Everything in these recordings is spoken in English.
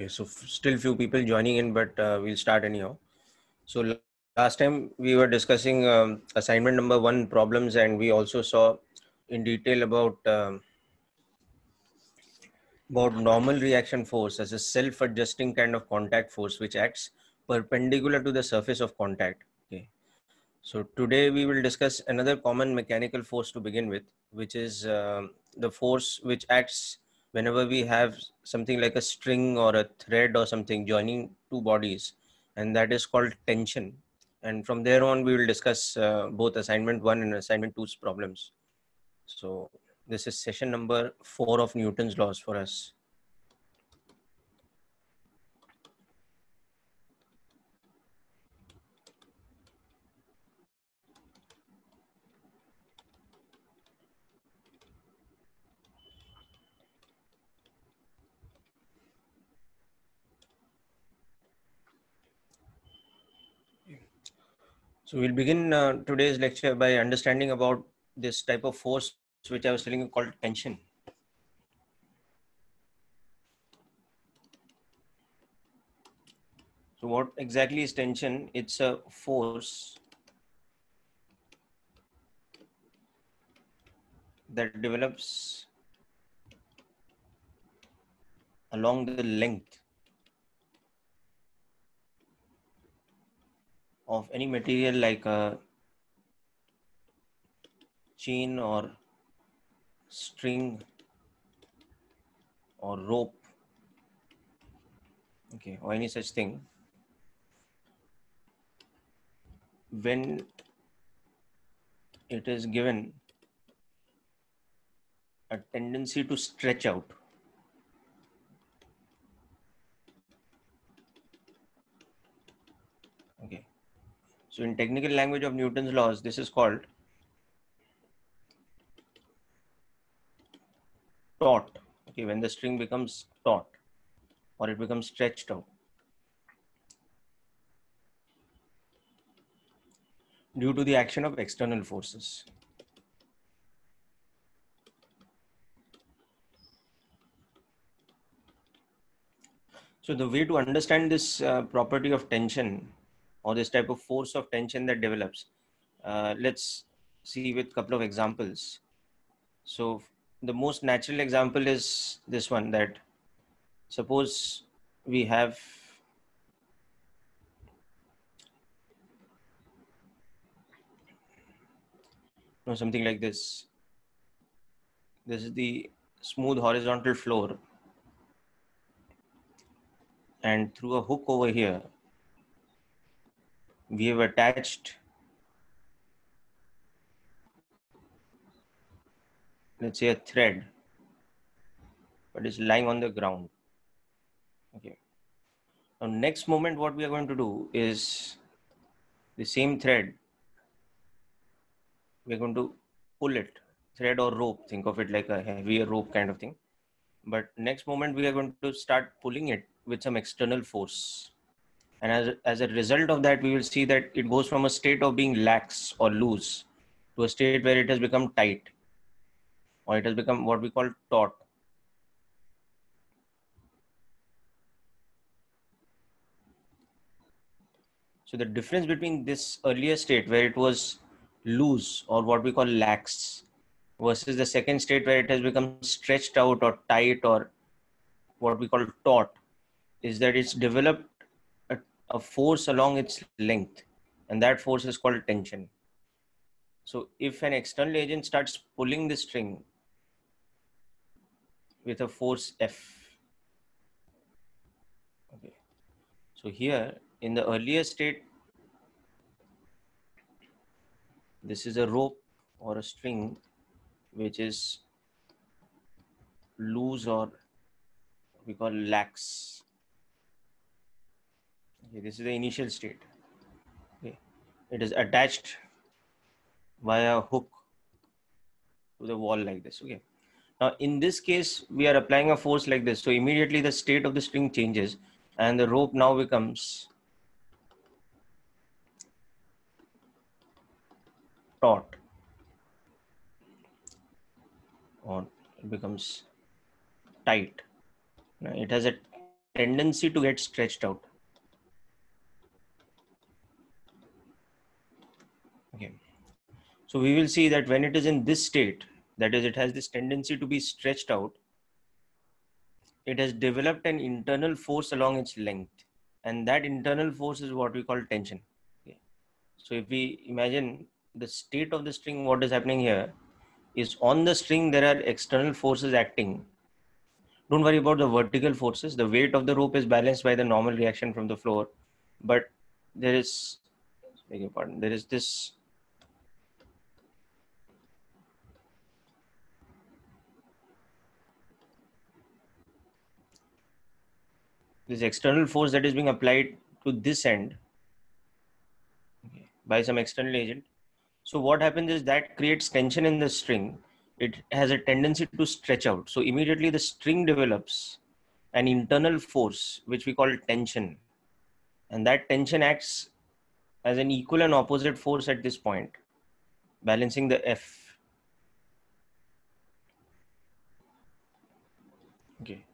Okay, so still few people joining in, but we'll start anyhow. So last time we were discussing assignment number 1 problems, and we also saw in detail about normal reaction force as a self-adjusting kind of contact force which acts perpendicular to the surface of contact. Okay. So today we will discuss another common mechanical force to begin with, which is the force which acts whenever we have something like a string or a thread or something joining two bodies, and that is called tension. And from there on, we will discuss both assignment 1 and assignment 2's problems. So this is session number 4 of Newton's laws for us. So we'll begin today's lecture by understanding about this type of force which I was telling you called tension. So what exactly is tension? It's a force that develops along the length of any material like a chain or string or rope, okay, or any such thing, when it is given a tendency to stretch out. Okay. So in technical language of Newton's laws, this is called taut. Okay, when the string becomes taut or it becomes stretched out due to the action of external forces. So the way to understand this property of tension or this type of force of tension that develops, let's see with a couple of examples. So the most natural example is this one, that suppose we have something like this. This is the smooth horizontal floor, and through a hook over here, we have attached, let's say, a thread, but it's lying on the ground. Okay. Now, next moment, what we are going to do is the same thread. We're going to pull it, thread or rope. Think of it like a heavier rope kind of thing. But next moment, we are going to start pulling it with some external force. And as a result of that, we will see that it goes from a state of being lax or loose to a state where it has become tight, or it has become what we call taut. So the difference between this earlier state where it was loose or what we call lax versus the second state where it has become stretched out or tight or what we call taut is that it's developed a force along its length, and that force is called tension. So if an external agent starts pulling the string with a force F, okay, so here in the earlier state, this is a rope or a string which is loose or we call lax. Okay, this is the initial state. Okay. It is attached via a hook to the wall like this. Okay. Now in this case, we are applying a force like this. So immediately the state of the string changes and the rope now becomes taut, or it becomes tight. Now, it has a tendency to get stretched out. Okay. So we will see that when it is in this state, that is, it has this tendency to be stretched out, it has developed an internal force along its length. And that internal force is what we call tension. Okay. So if we imagine the state of the string, what is happening here is on the string, there are external forces acting. Don't worry about the vertical forces. The weight of the rope is balanced by the normal reaction from the floor. But there is, beg your pardon, there is this external force that is being applied to this end, okay, by some external agent. So what happens is that creates tension in the string. It has a tendency to stretch out. So immediately the string develops an internal force, which we call tension. And that tension acts as an equal and opposite force at this point, balancing the F. Okay.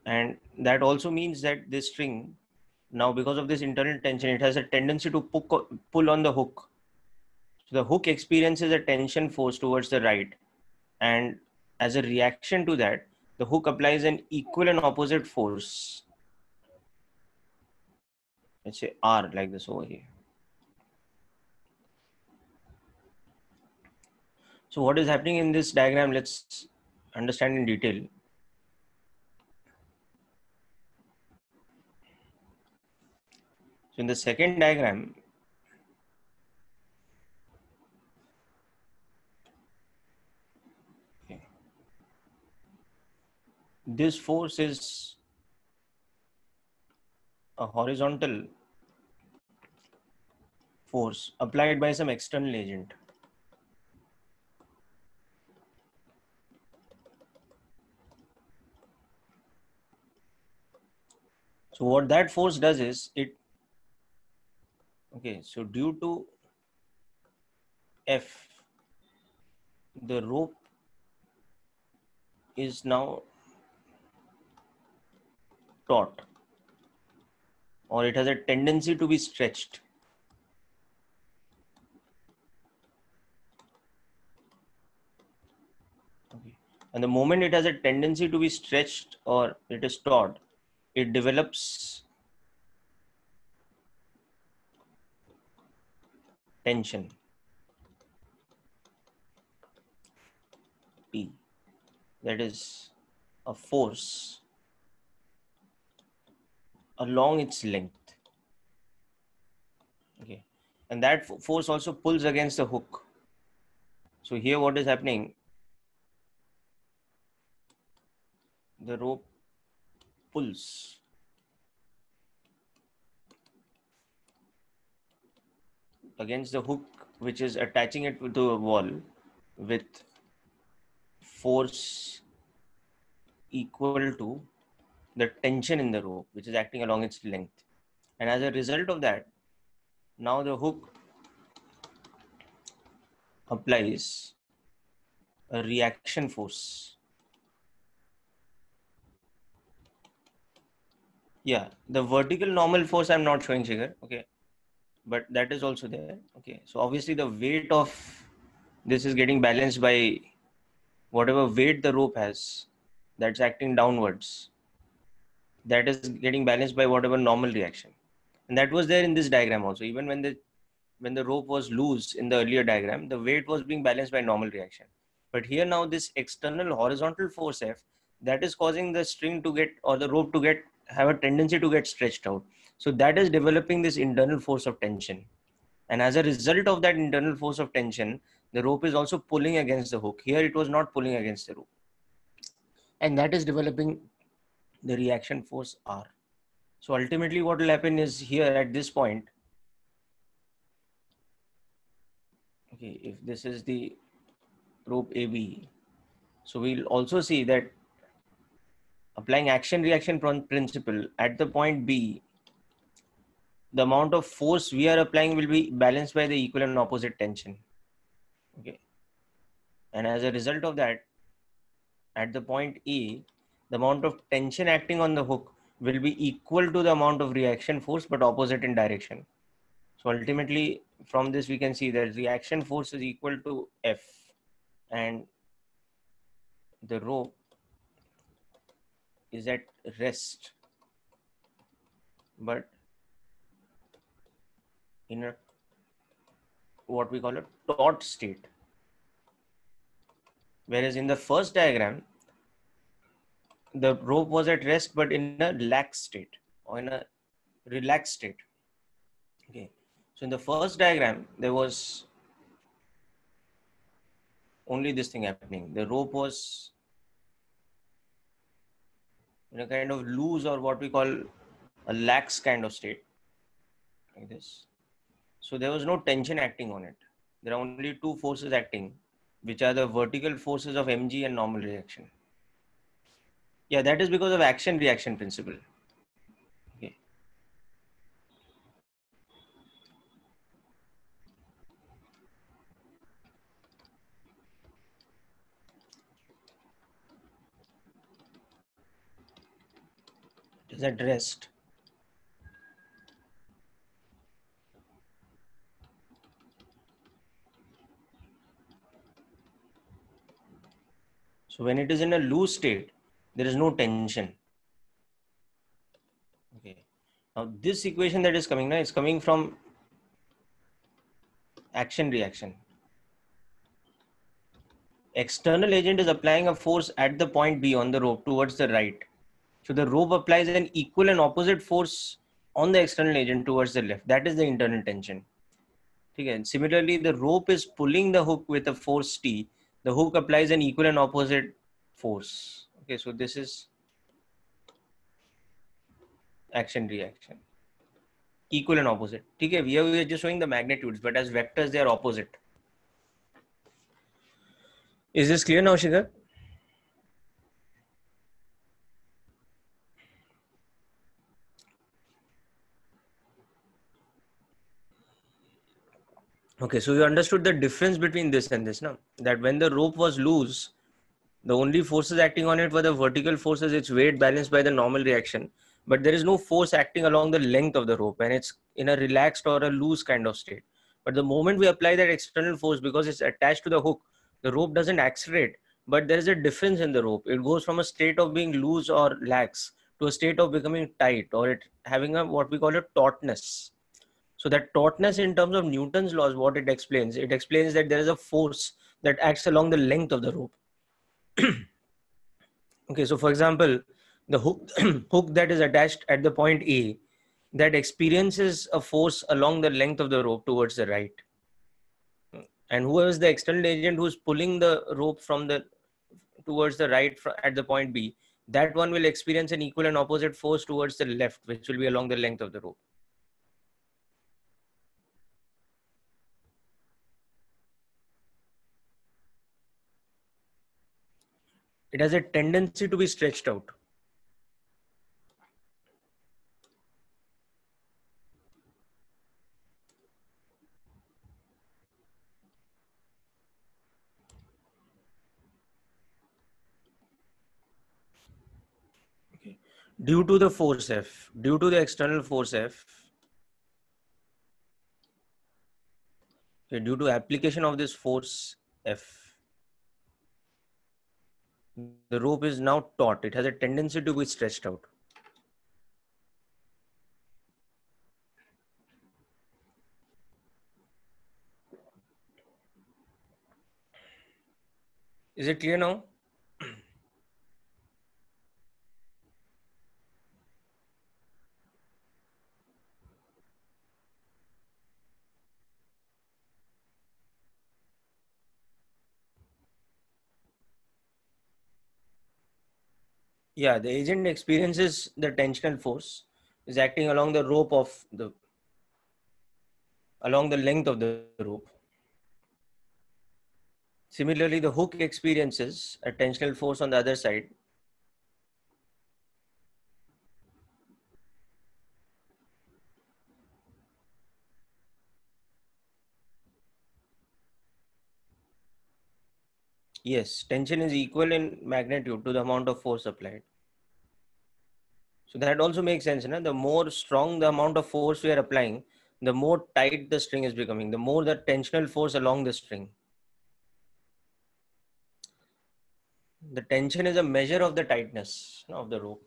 And that also means that this string, now because of this internal tension, it has a tendency to pull on the hook. So the hook experiences a tension force towards the right. And as a reaction to that, the hook applies an equal and opposite force. Let's say R, like this over here. So what is happening in this diagram, let's understand in detail. So in the second diagram, okay, this force is a horizontal force applied by some external agent. So what that force does is so due to F, the rope is now taut, or it has a tendency to be stretched. Okay. And the moment it has a tendency to be stretched or it is taut, it develops tension, P. That is a force along its length. Okay. And that force also pulls against the hook. So here what is happening, the rope pulls against the hook, which is attaching it to a wall with force equal to the tension in the rope, which is acting along its length. And as a result of that, now the hook applies a reaction force. Yeah, the vertical normal force I'm not showing here, okay, but that is also there. Okay, so obviously the weight of this is getting balanced by whatever weight the rope has that's acting downwards. That is getting balanced by whatever normal reaction. And that was there in this diagram also. Even when the rope was loose in the earlier diagram, the weight was being balanced by normal reaction. But here now this external horizontal force F, that is causing the string to get, or the rope to get, have a tendency to get stretched out. So that is developing this internal force of tension. And as a result of that internal force of tension, the rope is also pulling against the hook. Here it was not pulling against the rope. And that is developing the reaction force R. So ultimately what will happen is here at this point, okay, if this is the rope AB, so we'll also see that applying action reaction principle at the point B, the amount of force we are applying will be balanced by the equal and opposite tension. Okay. And as a result of that, at the point A, the amount of tension acting on the hook will be equal to the amount of reaction force but opposite in direction. So ultimately from this we can see that reaction force is equal to F, and the rope is at rest but in a what we call a taut state. Whereas in the first diagram, the rope was at rest but in a lax state or in a relaxed state. Okay. So in the first diagram, there was only this thing happening. The rope was in a kind of loose or what we call a lax kind of state, like this. So there was no tension acting on it. There are only two forces acting, which are the vertical forces of mg and normal reaction. Yeah, that is because of action reaction principle. Okay. It is at rest. So when it is in a loose state, there is no tension. Okay. Now this equation that is coming now is coming from action reaction. External agent is applying a force at the point B on the rope towards the right. So the rope applies an equal and opposite force on the external agent towards the left. That is the internal tension. Okay. Similarly, the rope is pulling the hook with a force T. The hook applies an equal and opposite force. Okay, so this is action reaction. Equal and opposite. Okay, we are just showing the magnitudes, but as vectors they are opposite. Is this clear now, Shikhar? Okay, so you understood the difference between this and this now? That when the rope was loose, the only forces acting on it were the vertical forces, its weight balanced by the normal reaction. But there is no force acting along the length of the rope and it's in a relaxed or a loose kind of state. But the moment we apply that external force, because it's attached to the hook, the rope doesn't accelerate, but there is a difference in the rope. It goes from a state of being loose or lax to a state of becoming tight, or it having a what we call a tautness. So that tautness in terms of Newton's laws, what it explains that there is a force that acts along the length of the rope. Okay, so for example, the hook, hook that is attached at the point A, that experiences a force along the length of the rope towards the right. And who is the external agent who's pulling the rope from the towards the right at the point B, that one will experience an equal and opposite force towards the left, which will be along the length of the rope. It has a tendency to be stretched out. Okay. Due to the force F, due to the external force F, okay, due to application of this force F, the rope is now taut. It has a tendency to be stretched out. Is it clear now? Yeah, the agent experiences the tensional force is acting along the rope of the along the length of the rope. Similarly, the hook experiences a tensional force on the other side. Yes, tension is equal in magnitude to the amount of force applied. So that also makes sense. The more strong the amount of force we are applying, the more tight the string is becoming, the more the tensional force along the string. The tension is a measure of the tightness of the rope.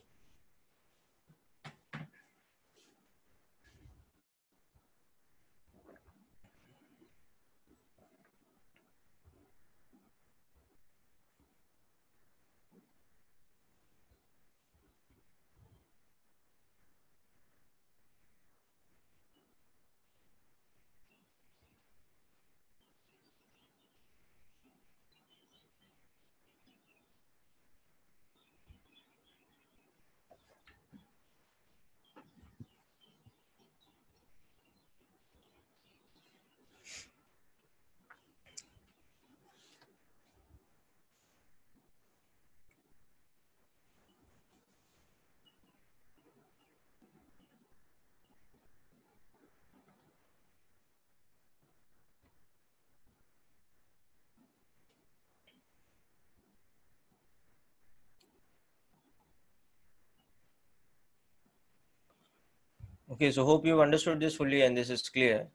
Okay, so hope you've understood this fully and this is clear.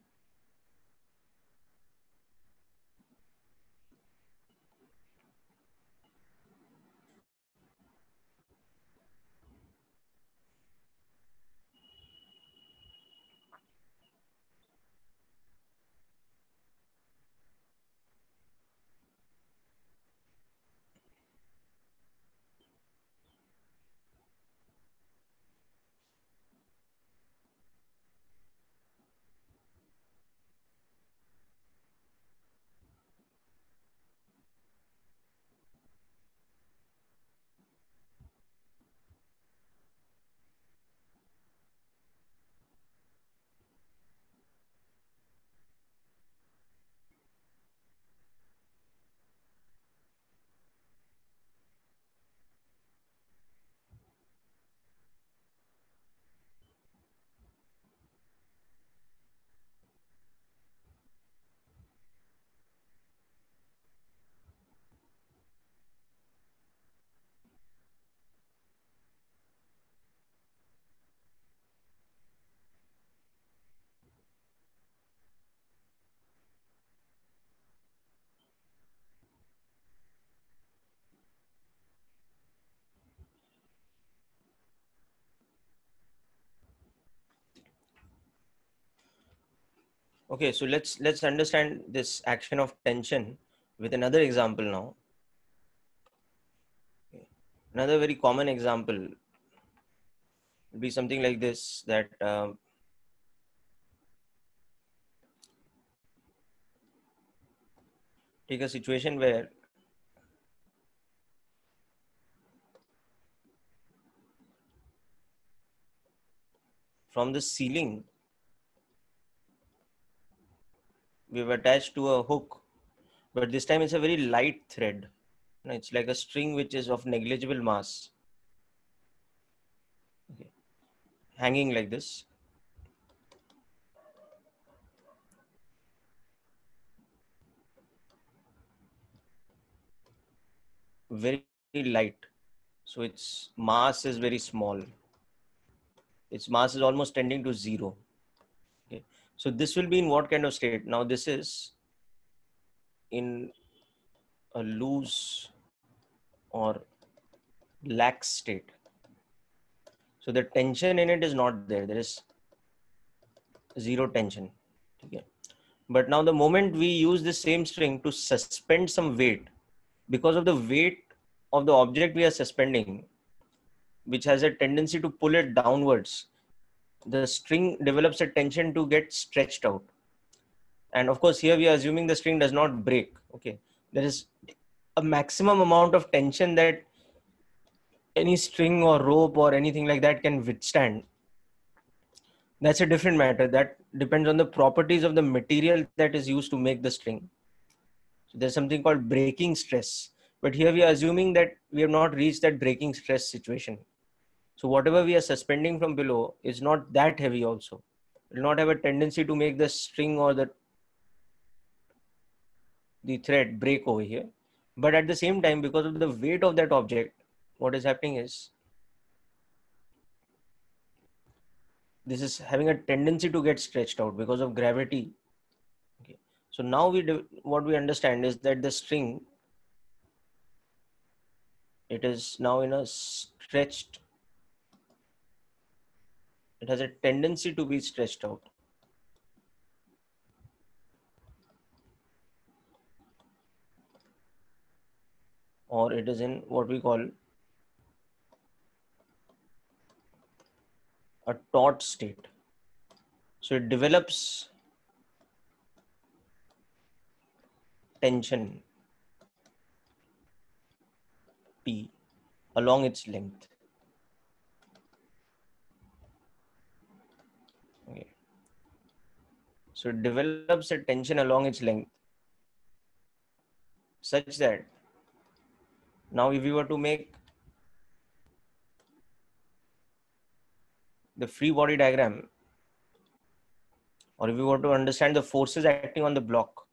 Okay, so let's understand this action of tension with another example now. Okay. Another very common example would be something like this, that take a situation where from the ceiling we've attached to a hook, but this time it's a very light thread. It's like a string which is of negligible mass, okay, hanging like this. Very light. So its mass is very small. Its mass is almost tending to zero. Okay. So this will be in what kind of state? Now this is in a loose or lax state. So the tension in it is not there. There is zero tension. Okay. But now the moment we use the same string to suspend some weight, because of the weight of the object we are suspending, which has a tendency to pull it downwards, the string develops a tension to get stretched out. And of course, here we are assuming the string does not break. Okay. There is a maximum amount of tension that any string or rope or anything like that can withstand. That's a different matter. That depends on the properties of the material that is used to make the string. So there's something called breaking stress. But here we are assuming that we have not reached that breaking stress situation. So whatever we are suspending from below is not that heavy also. It will not have a tendency to make the string or the thread break over here. But at the same time, because of the weight of that object, what is happening is this is having a tendency to get stretched out because of gravity. Okay. So now what we understand is that the string, it is now in a stretched, it has a tendency to be stretched out, or it is in what we call a taut state. So it develops tension T along its length. Okay. So it develops a tension along its length such that now if we were to make the free body diagram, or if we were to understand the forces acting on the block,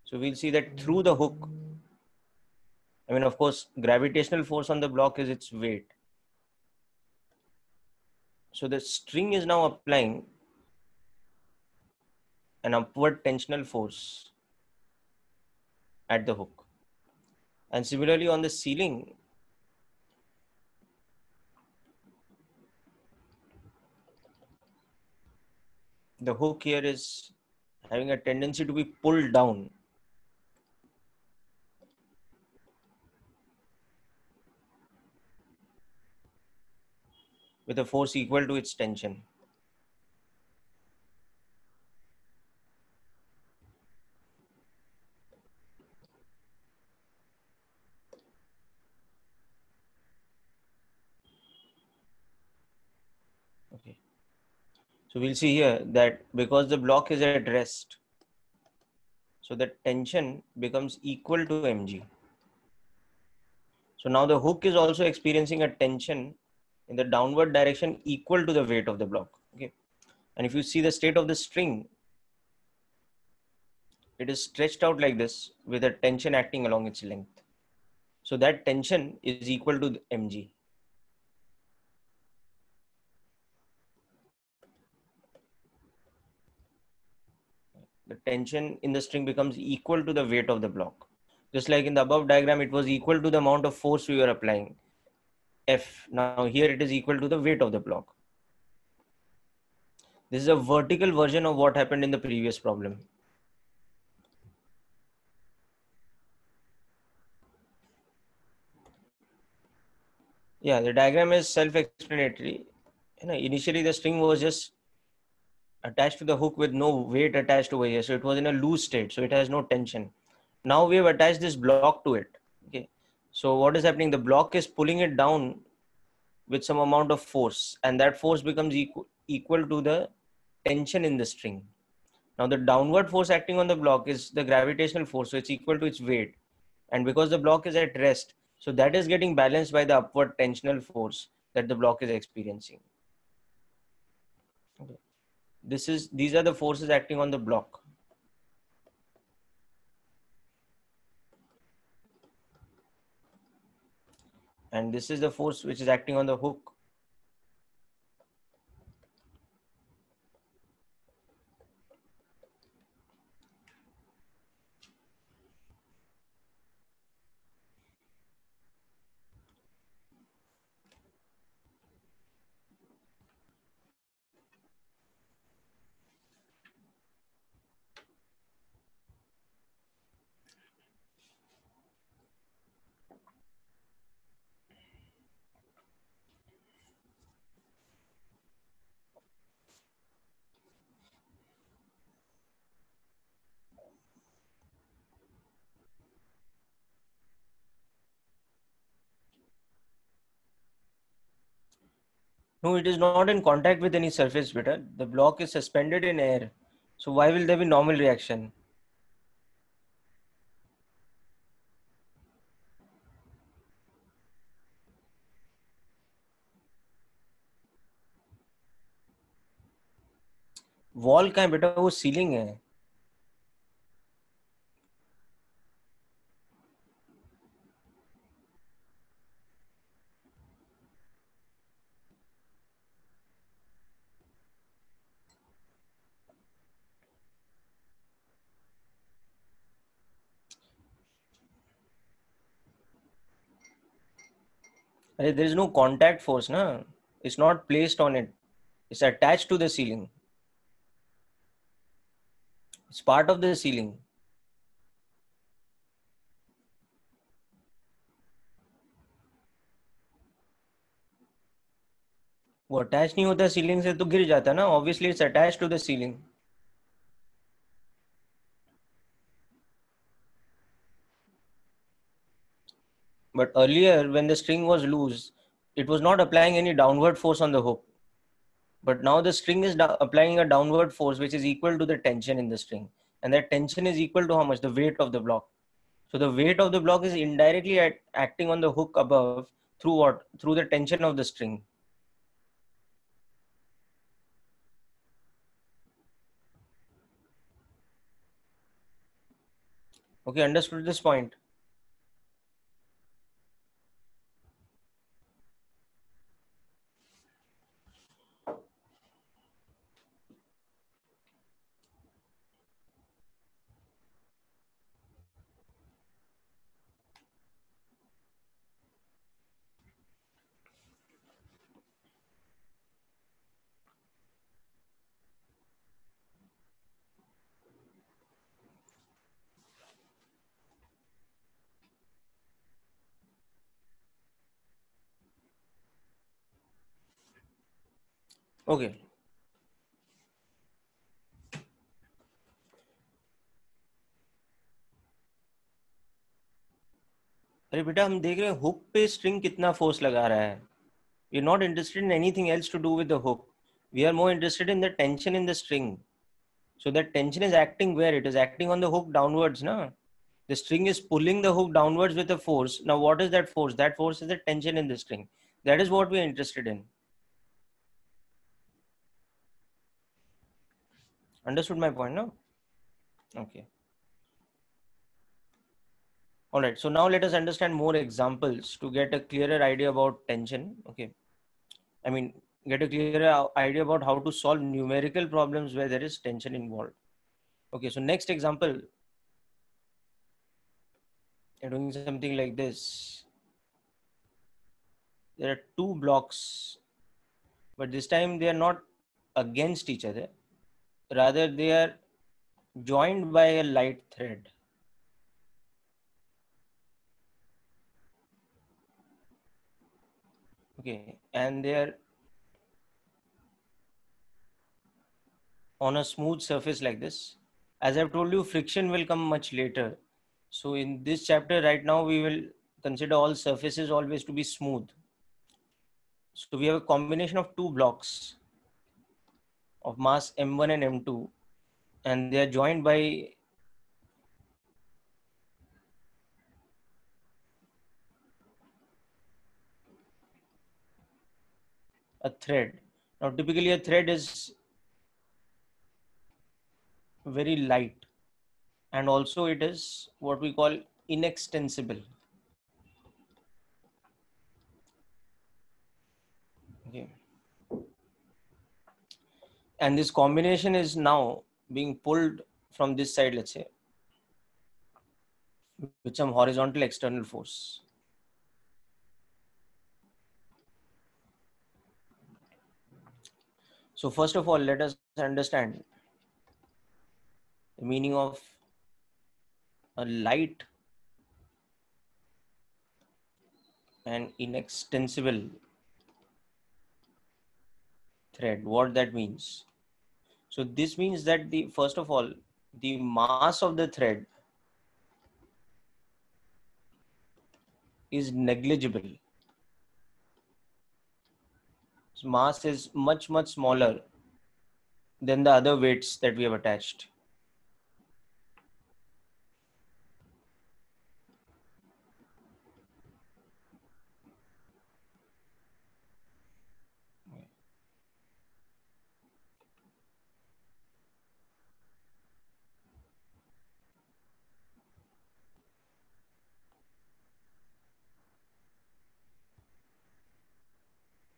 so we'll see that through the hook, I mean, of course, gravitational force on the block is its weight. So the string is now applying an upward tensional force at the hook. And similarly on the ceiling, the hook here is having a tendency to be pulled down with a force equal to its tension. Okay. So we'll see here that because the block is at rest, so the tension becomes equal to mg. So now the hook is also experiencing a tension in the downward direction equal to the weight of the block. Okay. And if you see the state of the string, it is stretched out like this with a tension acting along its length. So that tension is equal to mg. The tension in the string becomes equal to the weight of the block. Just like in the above diagram, it was equal to the amount of force we were applying, F. Now here it is equal to the weight of the block. This is a vertical version of what happened in the previous problem. Yeah, the diagram is self-explanatory. Initially the string was just attached to the hook with no weight attached over here. So it was in a loose state. So it has no tension. Now we have attached this block to it. Okay. So what is happening? The block is pulling it down with some amount of force, and that force becomes equal to the tension in the string. Now the downward force acting on the block is the gravitational force. So it's equal to its weight. And because the block is at rest, so that is getting balanced by the upward tensional force that the block is experiencing. Okay. These are the forces acting on the block. And this is the force which is acting on the hook. No, it is not in contact with any surface, beta. The block is suspended in air. So why will there be normal reaction? Wall कहाँ है बेटा? वो ceiling है. There is no contact force, na? It's not placed on it. It's attached to the ceiling. It's part of the ceiling. वो attach नहीं होता ceiling से तो गिर जाता ना. Obviously it's attached to the ceiling. But earlier when the string was loose, it was not applying any downward force on the hook. But now the string is applying a downward force which is equal to the tension in the string. And that tension is equal to how much? The weight of the block. So the weight of the block is indirectly acting on the hook above through what? Through the tension of the string. Okay, understood this point? Okay. अरे बेटा हम देख रहे हैं hook पे string कितना force लगा रहा है. We are not interested in anything else to do with the hook. We are more interested in the tension in the string. So that tension is acting where? It is acting on the hook downwards, na? The string is pulling the hook downwards with a force. Now what is that force? That force is the tension in the string. That is what we are interested in. Understood my point, no? Okay. All right. So now let us understand more examples to get a clearer idea about tension. Okay. I mean, get a clearer idea about how to solve numerical problems where there is tension involved. Okay. So next example, you're doing something like this. There are two blocks, but this time they are not against each other. Rather, they are joined by a light thread. Okay. And they are on a smooth surface like this. As I've told you, friction will come much later. So in this chapter right now, we will consider all surfaces always to be smooth. So we have a combination of two blocks of mass m1 and m2, and they are joined by a thread. Now typically a thread is very light, and also it is what we call inextensible. Okay. And this combination is now being pulled from this side, let's say, with some horizontal external force. So first of all, let us understand the meaning of a light and inextensible thread, what that means. So this means that the first of all, the mass of the thread is negligible. Its mass is much smaller than the other weights that we have attached.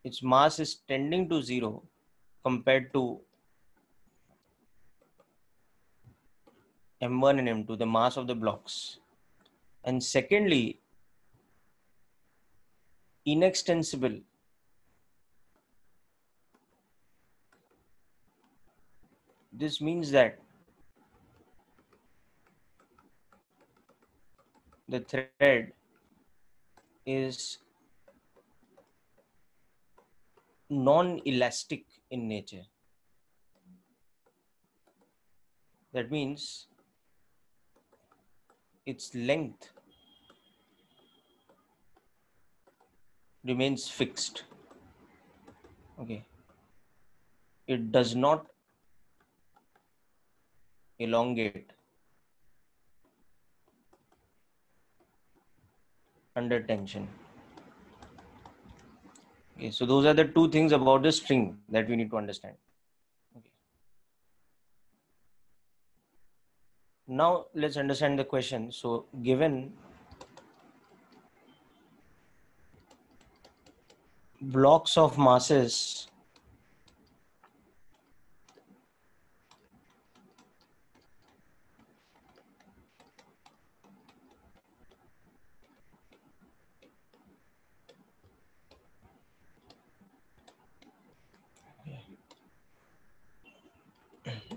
Its mass is tending to zero compared to m1 and m2, the mass of the blocks. And secondly, inextensible. This means that the thread is non-elastic in nature. That means its length remains fixed. Okay. It does not elongate under tension. Okay, so those are the two things about the string that we need to understand. Okay. Now let's understand the question. So given blocks of masses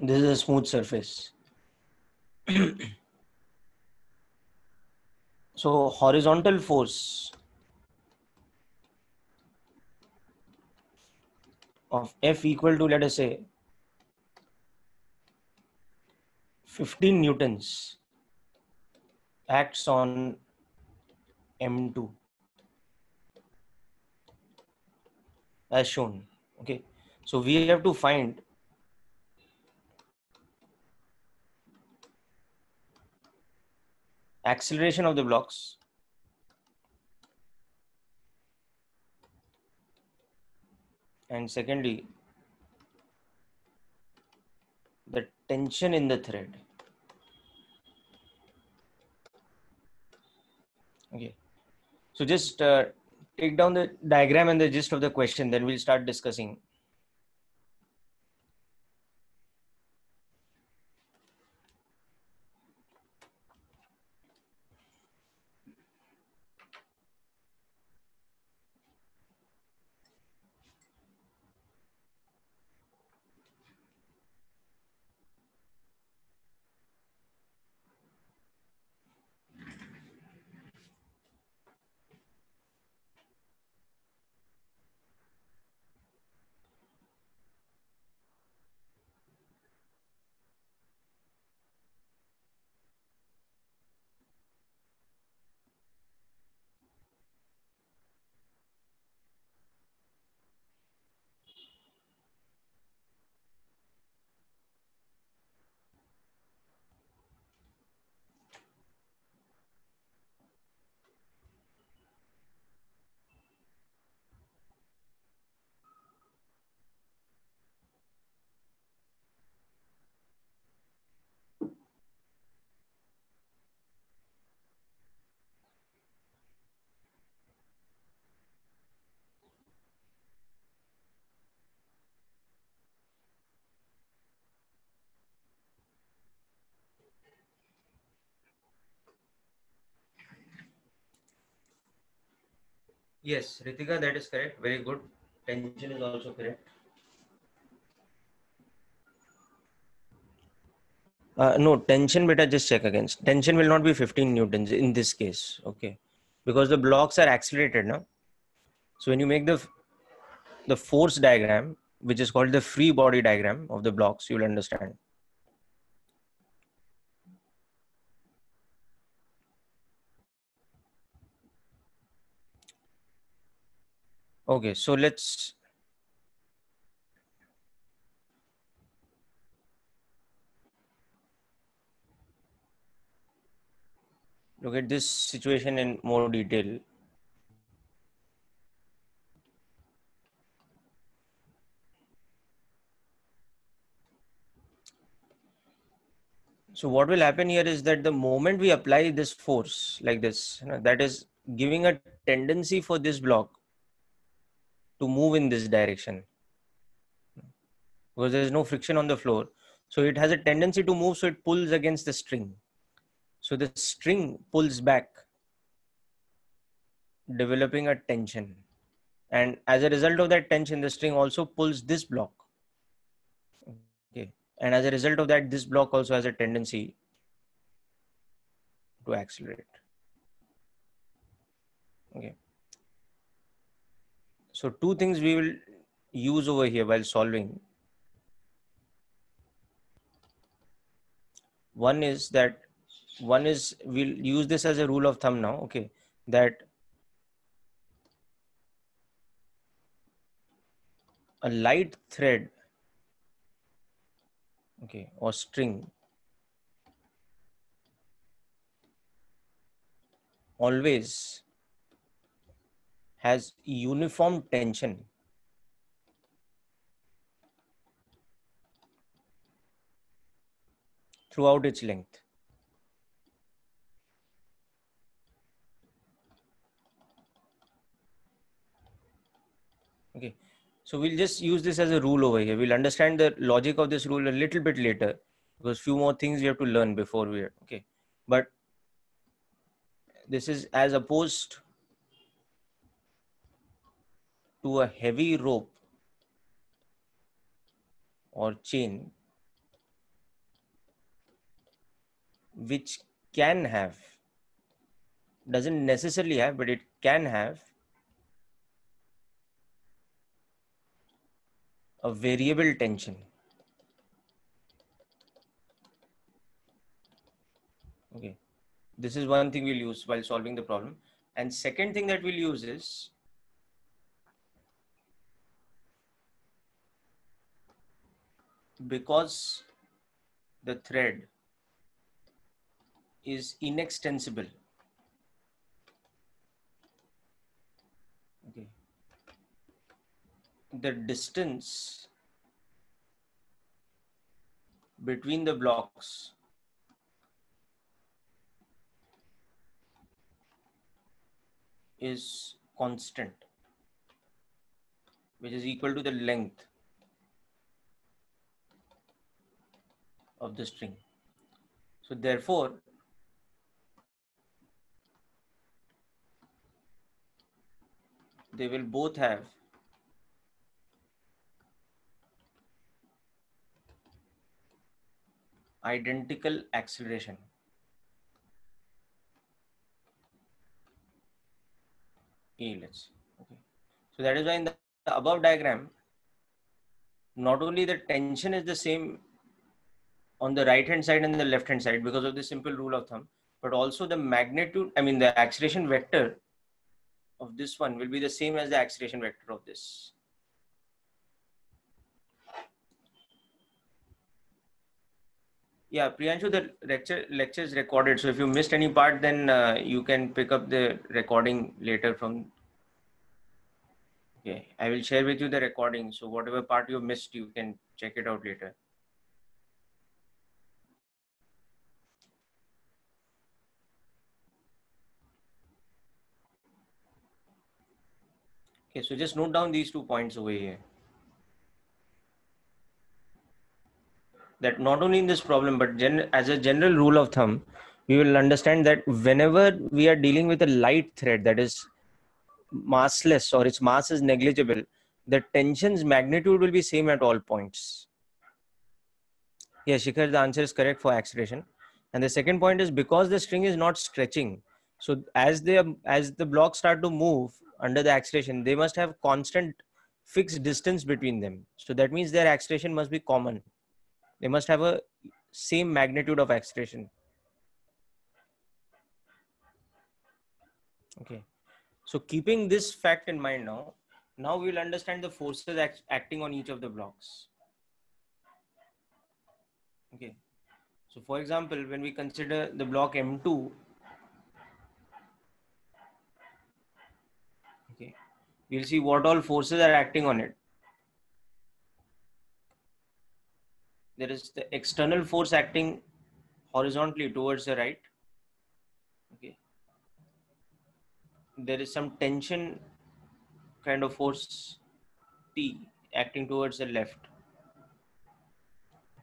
this is a smooth surface. So horizontal force of F equal to, let us say, 15 newtons acts on M2 as shown. Okay, so we have to find acceleration of the blocks and secondly the tension in the thread. Okay, so just take down the diagram and the gist of the question, then we'll start discussing. Yes, Ritika, that is correct. Very good. Tension is also correct. No, tension beta, just check again. Tension will not be 15 newtons in this case. Okay. Because the blocks are accelerated now. So when you make the force diagram, which is called the free body diagram of the blocks, you will understand. Okay, so let's look at this situation in more detail. So what will happen here is that the moment we apply this force like this, that is giving a tendency for this block to move in this direction because there is no friction on the floor. So it has a tendency to move, so it pulls against the string. So the string pulls back. developing a tension, and as a result of that tension, the string also pulls this block. Okay, and as a result of that, this block also has a tendency to accelerate. Okay, so two things we will use over here while solving. One is we'll use this as a rule of thumb now. Okay, that a light thread, okay, or string always has uniform tension throughout its length. Okay, so we'll just use this as a rule over here. We'll understand the logic of this rule a little bit later, because few more things we have to learn before we, okay. But this is as opposed to a heavy rope or chain, which can have, doesn't necessarily have, but it can have a variable tension. Okay, this is one thing we'll use while solving the problem. And second thing that we'll use is because the thread is inextensible. Okay, the distance between the blocks is constant, which is equal to the length of the string. So therefore, they will both have identical acceleration. Let's, okay. So that is why in the above diagram, not only the tension is the same on the right hand side and the left hand side because of the simple rule of thumb, but also the magnitude, I mean the acceleration vector of this one will be the same as the acceleration vector of this. Yeah, Priyanshu, the lecture is recorded. So if you missed any part, then you can pick up the recording later from. Okay, I will share with you the recording. So whatever part you missed, you can check it out later. Okay, so just note down these 2 points over here. That not only in this problem, but as a general rule of thumb, we will understand that whenever we are dealing with a light thread that is massless or its mass is negligible, the tension's magnitude will be same at all points. Yeah, Shikhar, the answer is correct for acceleration. And the second point is because the string is not stretching. So as the blocks start to move under the acceleration, they must have constant fixed distance between them. So that means their acceleration must be common. They must have a same magnitude of acceleration. Okay. So keeping this fact in mind now we'll understand the forces acting on each of the blocks. Okay. So for example, when we consider the block M2, okay, we'll see what all forces are acting on it. There is the external force acting horizontally towards the right. Okay. There is some tension kind of force T acting towards the left.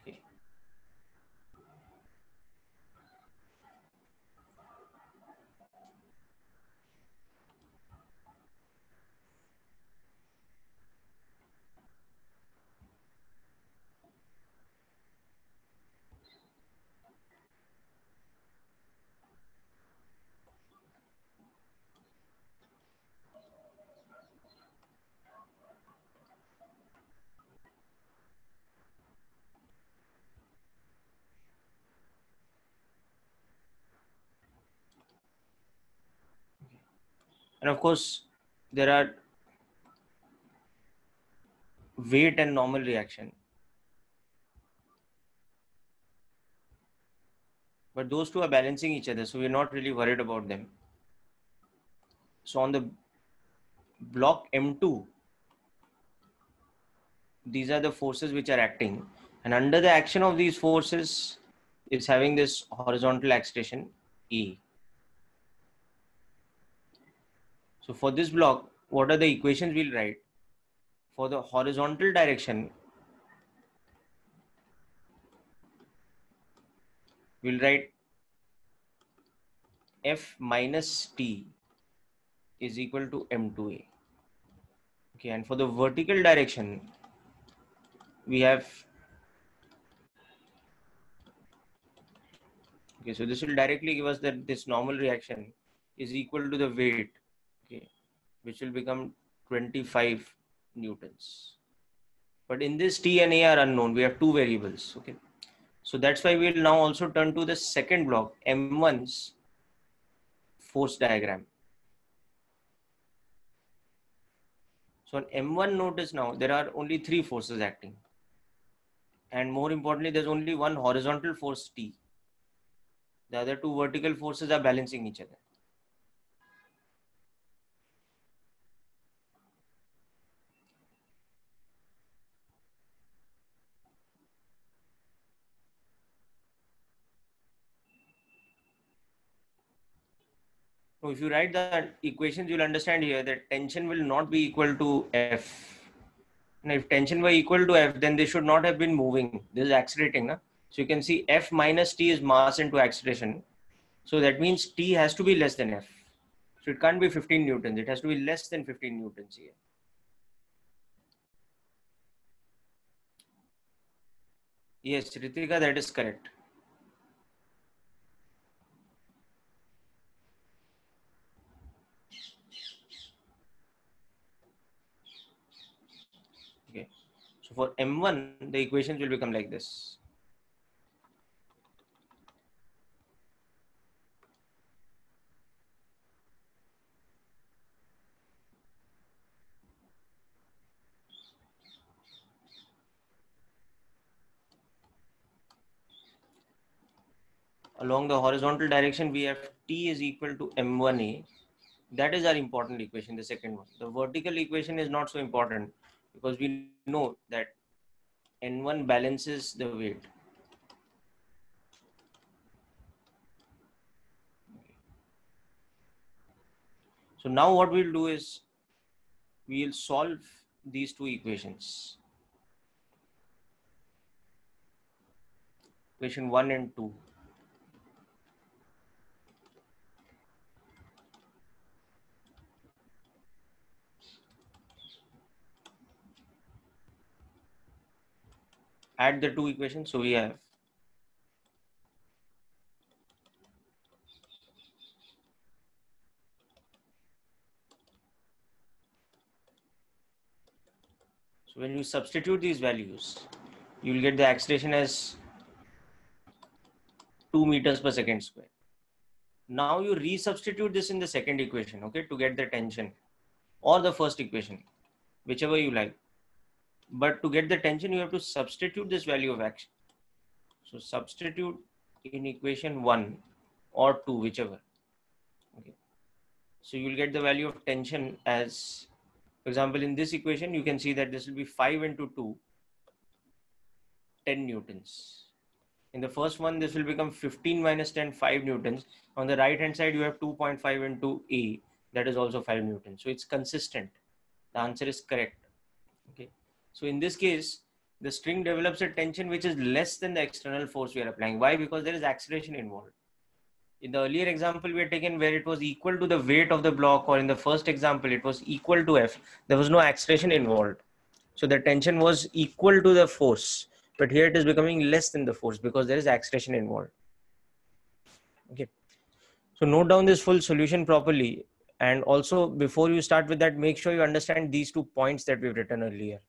Okay. And of course, there are weight and normal reaction. But those two are balancing each other, so we're not really worried about them. So on the block M2, these are the forces which are acting. And under the action of these forces is having this horizontal acceleration E. So for this block, what are the equations we'll write? For the horizontal direction, we'll write F minus T is equal to M2A. Okay, and for the vertical direction, we have, okay, so this will directly give us that this normal reaction is equal to the weight, okay, which will become 25 newtons. But in this T and A are unknown, we have two variables, okay. So that's why we'll now also turn to the second block, M1's force diagram. So on M1, notice now there are only three forces acting. And more importantly, there's only one horizontal force T. The other two vertical forces are balancing each other. So if you write the equations, you'll understand here that tension will not be equal to F. And if tension were equal to F, then they should not have been moving. This is accelerating. Na? So you can see F minus T is mass into acceleration. So that means T has to be less than F. So it can't be 15 newtons. It has to be less than 15 newtons here. Yes, Ritika, that is correct. Okay. So for M1, the equations will become like this. Along the horizontal direction, we have T is equal to M1A. That is our important equation, the second one. The vertical equation is not so important because we know that N1 balances the weight. So now what we'll do is we'll solve these two equations. Equation 1 and 2. Add the two equations. So we have so when you substitute these values, you will get the acceleration as 2 meters per second square. Now you resubstitute this in the second equation, okay, to get the tension, or the first equation, whichever you like. But to get the tension, you have to substitute this value of action. So substitute in equation 1 or 2, whichever. Okay. So you will get the value of tension as, for example, in this equation, you can see that this will be 5 into 2, 10 newtons. In the first one, this will become 15 minus 10, 5 newtons. On the right hand side, you have 2.5 into A, that is also 5 newtons. So it's consistent. The answer is correct. Okay. So in this case, the string develops a tension which is less than the external force we are applying. Why? Because there is acceleration involved. In the earlier example we had taken where it was equal to the weight of the block, or in the first example it was equal to F, there was no acceleration involved. So the tension was equal to the force, but here it is becoming less than the force because there is acceleration involved. Okay. So note down this full solution properly. And also before you start with that, make sure you understand these 2 points that we've written earlier.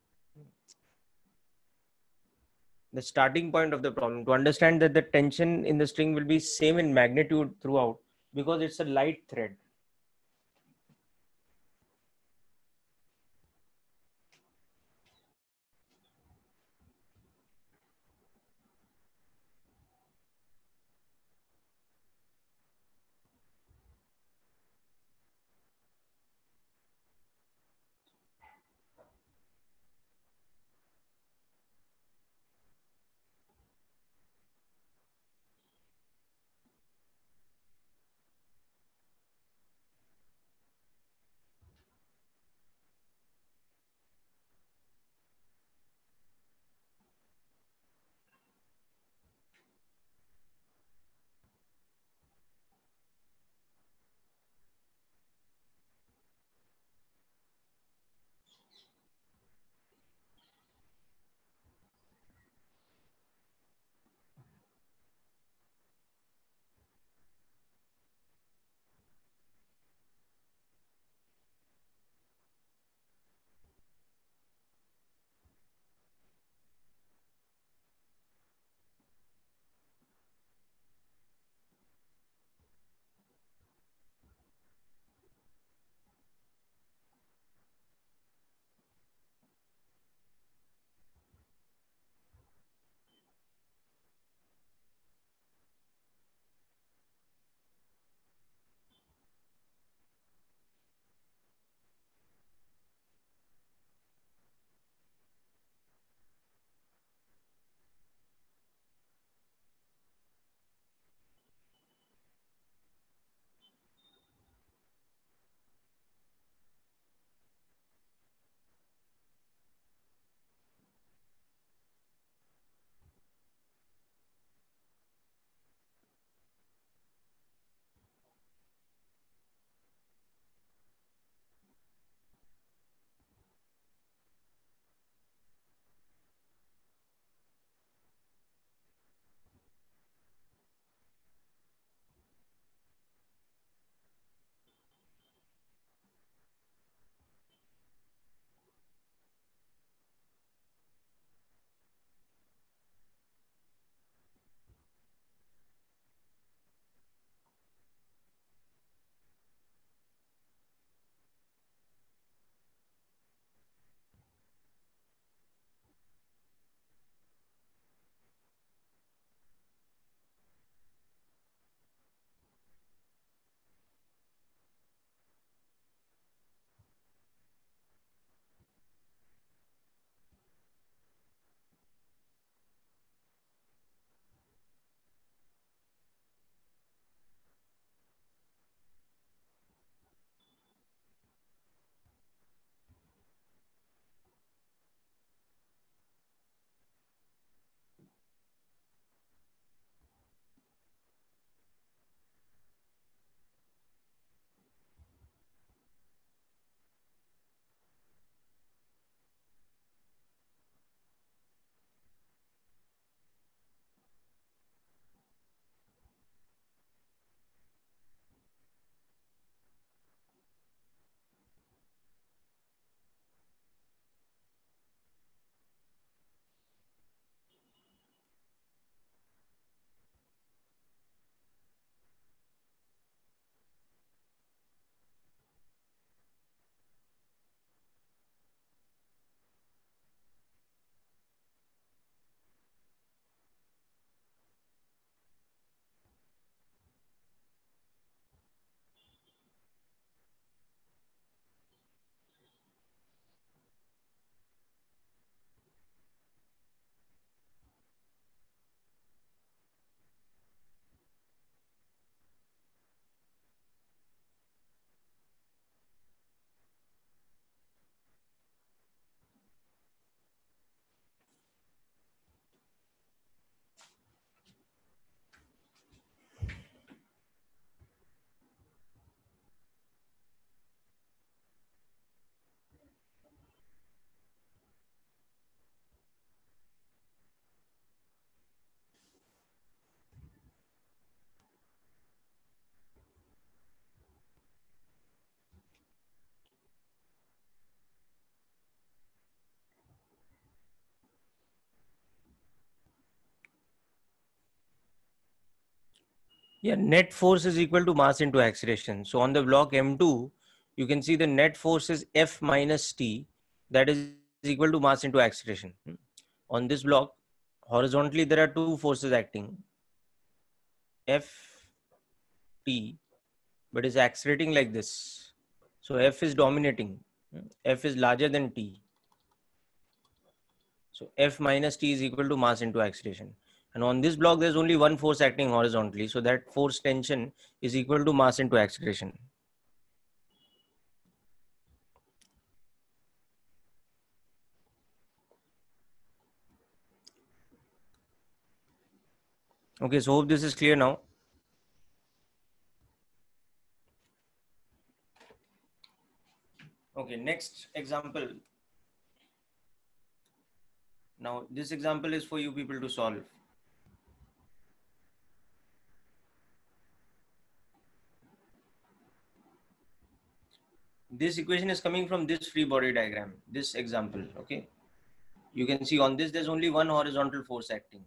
The starting point of the problem, to understand that the tension in the string will be same in magnitude throughout because it's a light thread. Yeah, net force is equal to mass into acceleration. So on the block M2, you can see the net force is F minus T, that is equal to mass into acceleration. On this block, horizontally, there are two forces acting, F, T, but is accelerating like this. So F is dominating. F is larger than T. So F minus T is equal to mass into acceleration. And on this block, there's only one force acting horizontally. So that force tension is equal to mass into acceleration. Okay, so hope this is clear now. Okay, next example. Now, this example is for you people to solve. This equation is coming from this free body diagram, this example, okay? You can see on this, there's only one horizontal force acting.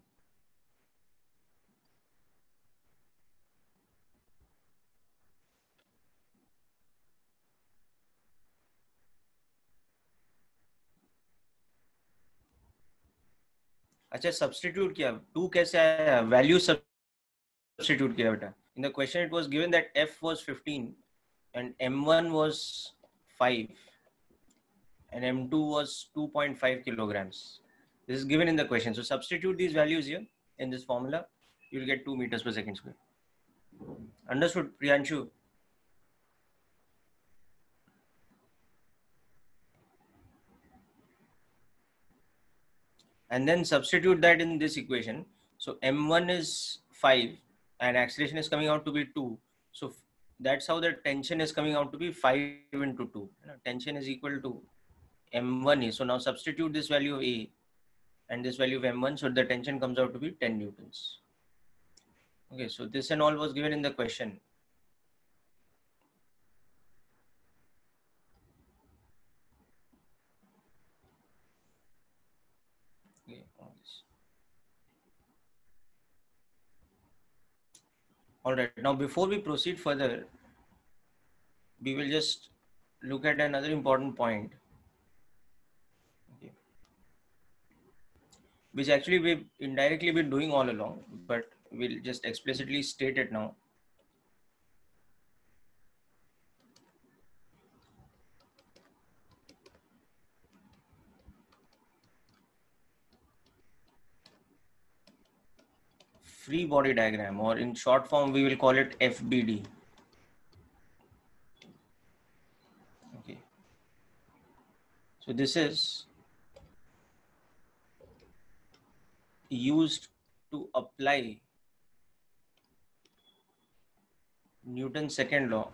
अच्छा, substitute किया, 2 कैसे आया? Value substitute किया बेटा. In the question, it was given that F was 15 and M1 was 5 and M2 was 2.5 kilograms. This is given in the question. So substitute these values here in this formula. You'll get 2 meters per second square. Understood, Priyanshu? And then substitute that in this equation. So M1 is 5 and acceleration is coming out to be 2. So that's how the tension is coming out to be 5 into 2. Tension is equal to M1 is. So now substitute this value of A and this value of M1. So the tension comes out to be 10 newtons. Okay, so this and all was given in the question. Okay, all this. All right, now before we proceed further, we will just look at another important point, okay, which actually we've indirectly been doing all along, but we'll just explicitly state it now. Free body diagram, or in short form, we will call it FBD. Okay. So this is used to apply Newton's second law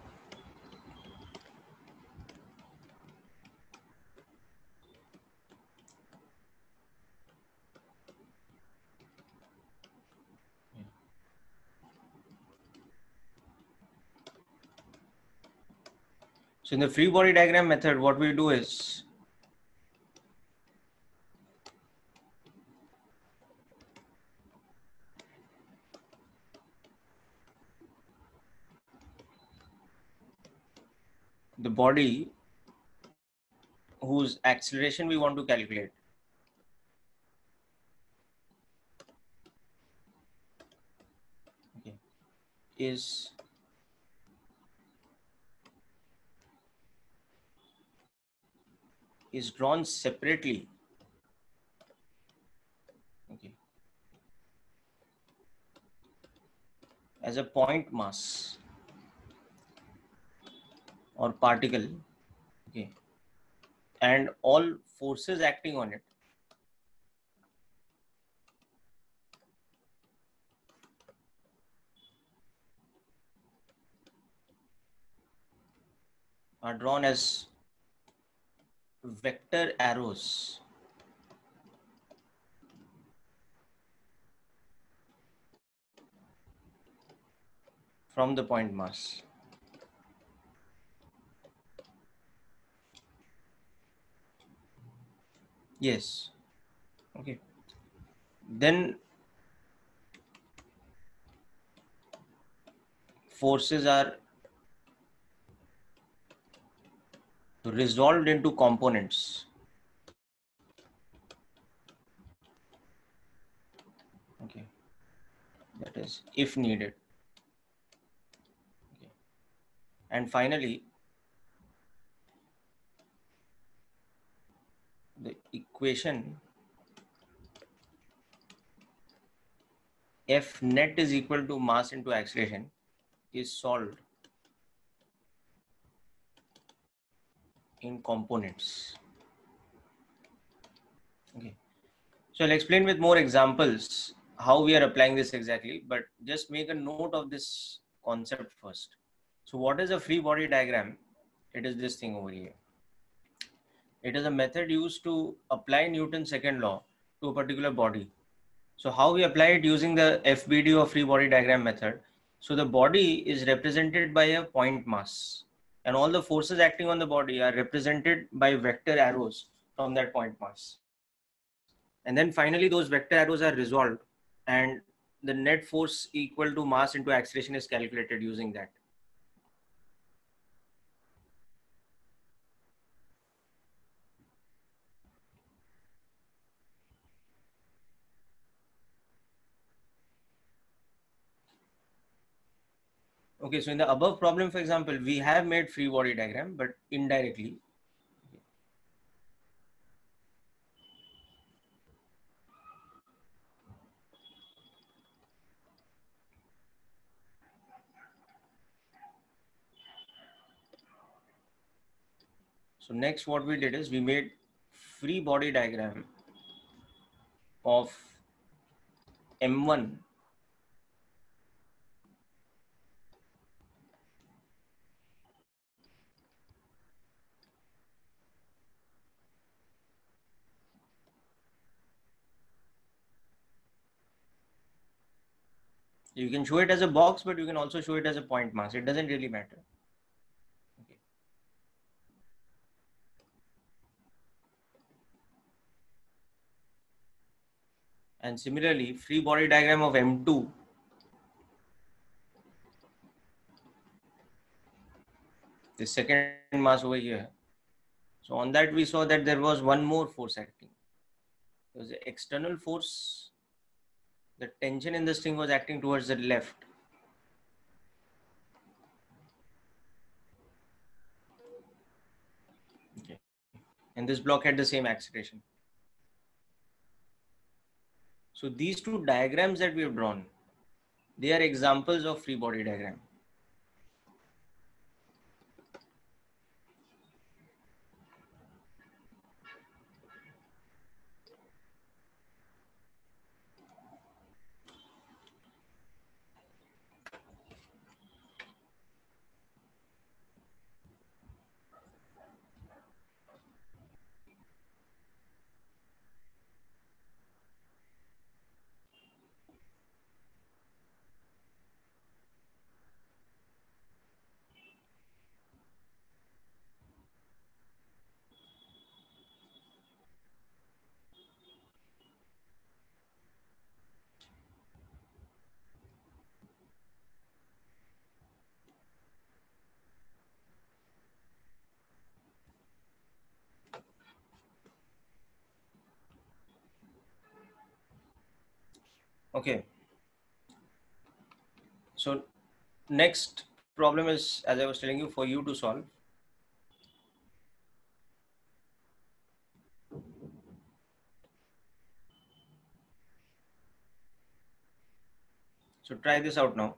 So in the free body diagram method, what we do is the body whose acceleration we want to calculate okay, is drawn separately, okay, as a point mass or particle, okay, and all forces acting on it are drawn as vector arrows from the point mass. Yes. Okay. Then forces are resolved into components. Okay, that is if needed. Okay. And finally, the equation F net is equal to mass into acceleration is solved in components. Okay. So I'll explain with more examples how we are applying this exactly, but just make a note of this concept first. So what is a free body diagram? It is this thing over here. It is a method used to apply Newton's second law to a particular body. So how we apply it using the FBD or free body diagram method. So the body is represented by a point mass, and all the forces acting on the body are represented by vector arrows from that point mass. And then finally those vector arrows are resolved, and the net force equal to mass into acceleration is calculated using that. Okay, so in the above problem, for example, we have made free body diagram, but indirectly. So next what we did is we made free body diagram of M1 You can show it as a box, but you can also show it as a point mass. It doesn't really matter. Okay. And similarly, free body diagram of M2, the second mass over here. So on that we saw that there was one more force acting. There was the external force. The tension in this thing was acting towards the left. Okay. And this block had the same acceleration. So these two diagrams that we have drawn, they are examples of free body diagram. Okay. So next problem is, as I was telling you, for you to solve. So try this out now.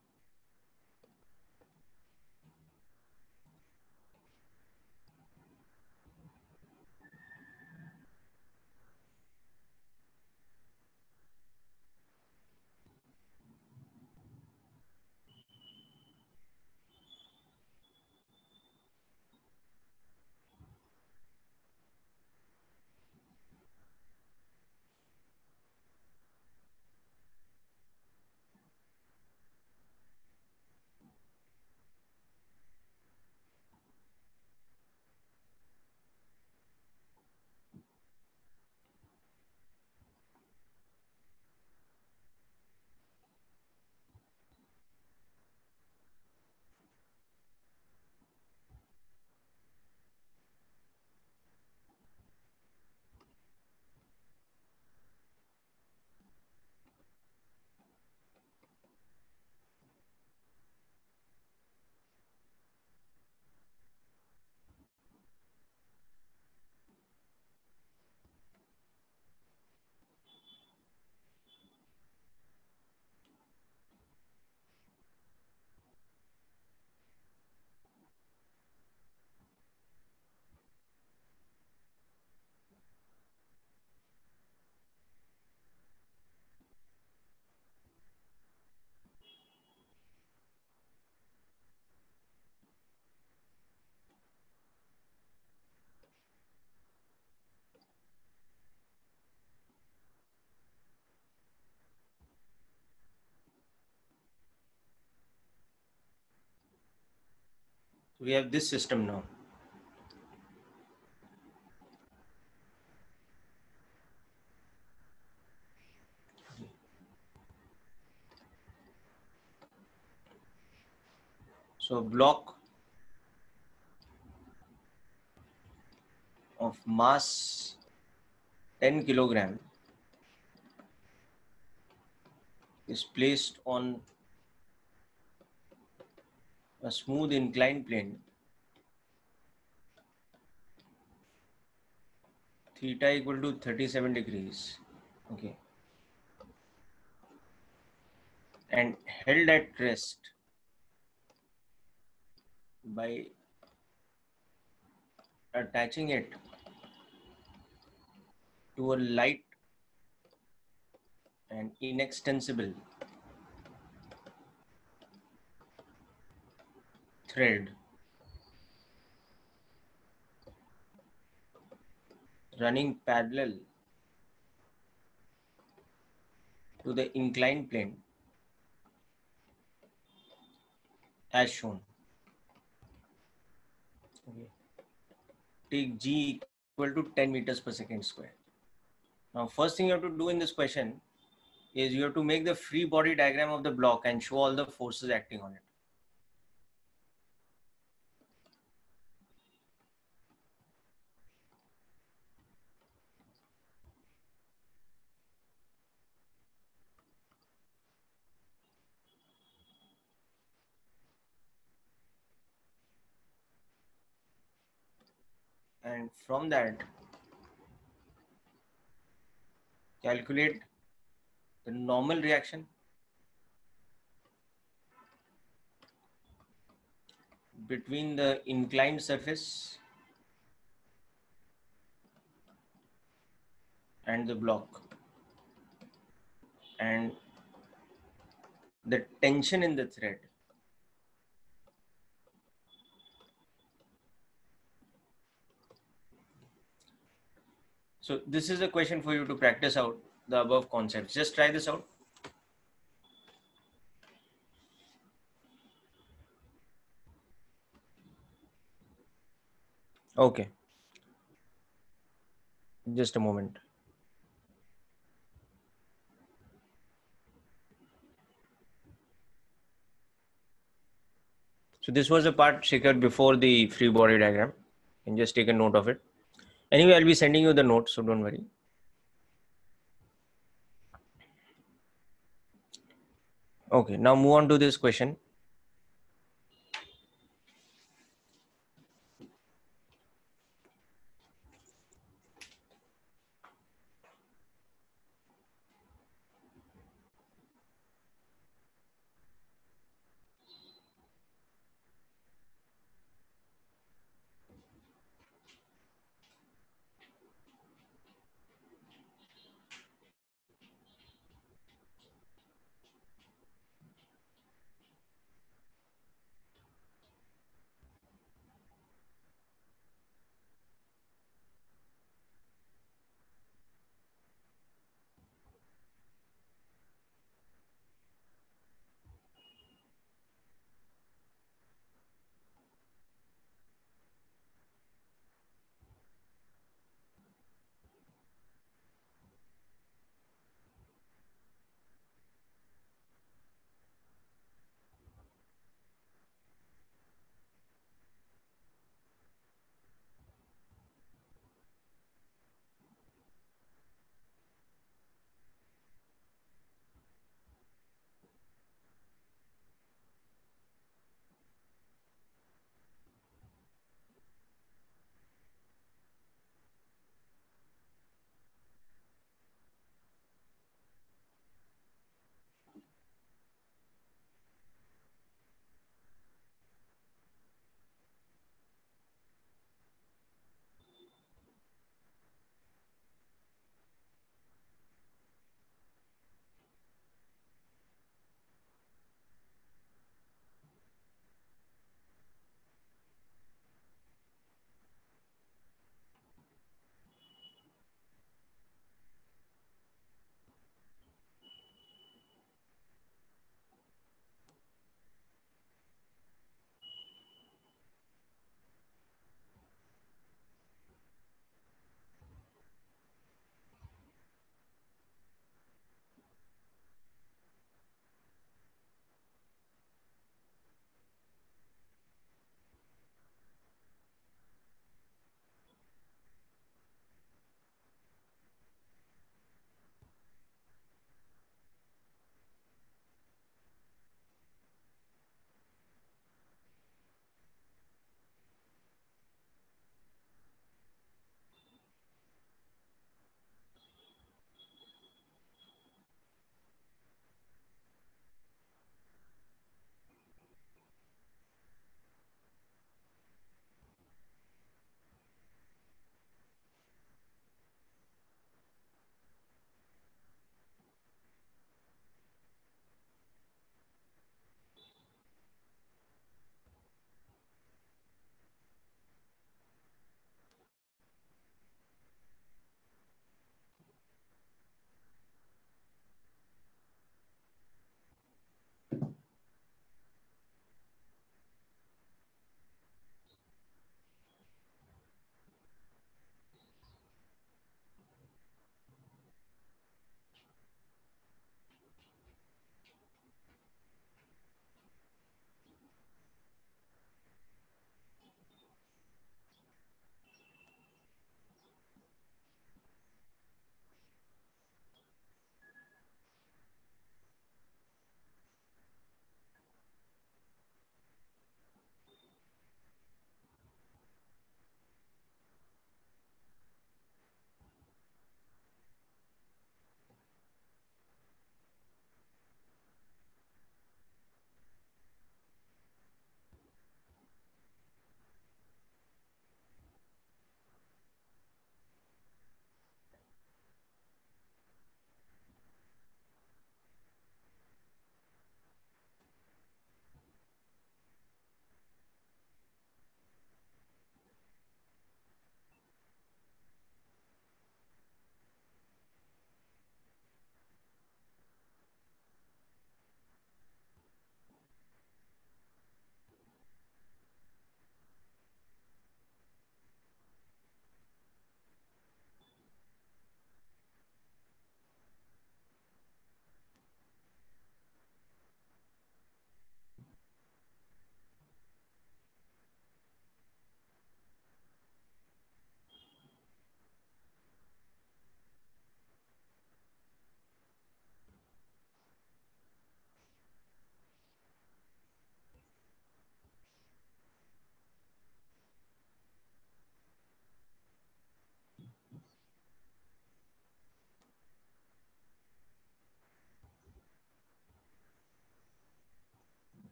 we have this system now. So a block of mass 10 kilogram is placed on a smooth inclined plane theta equal to 37 degrees. Okay. And held at rest by attaching it to a light and inextensible thread running parallel to the inclined plane as shown. Okay. Take g equal to 10 meters per second square. Now, first thing you have to do in this question is you have to make the free body diagram of the block and show all the forces acting on it. And from that, calculate the normal reaction between the inclined surface and the block, and the tension in the thread. So this is a question for you to practice out the above concepts. Just try this out. Okay. Just a moment. So this was the part Shikhar before the free body diagram. You can just take a note of it. Anyway, I'll be sending you the notes, so don't worry. Okay, now move on to this question.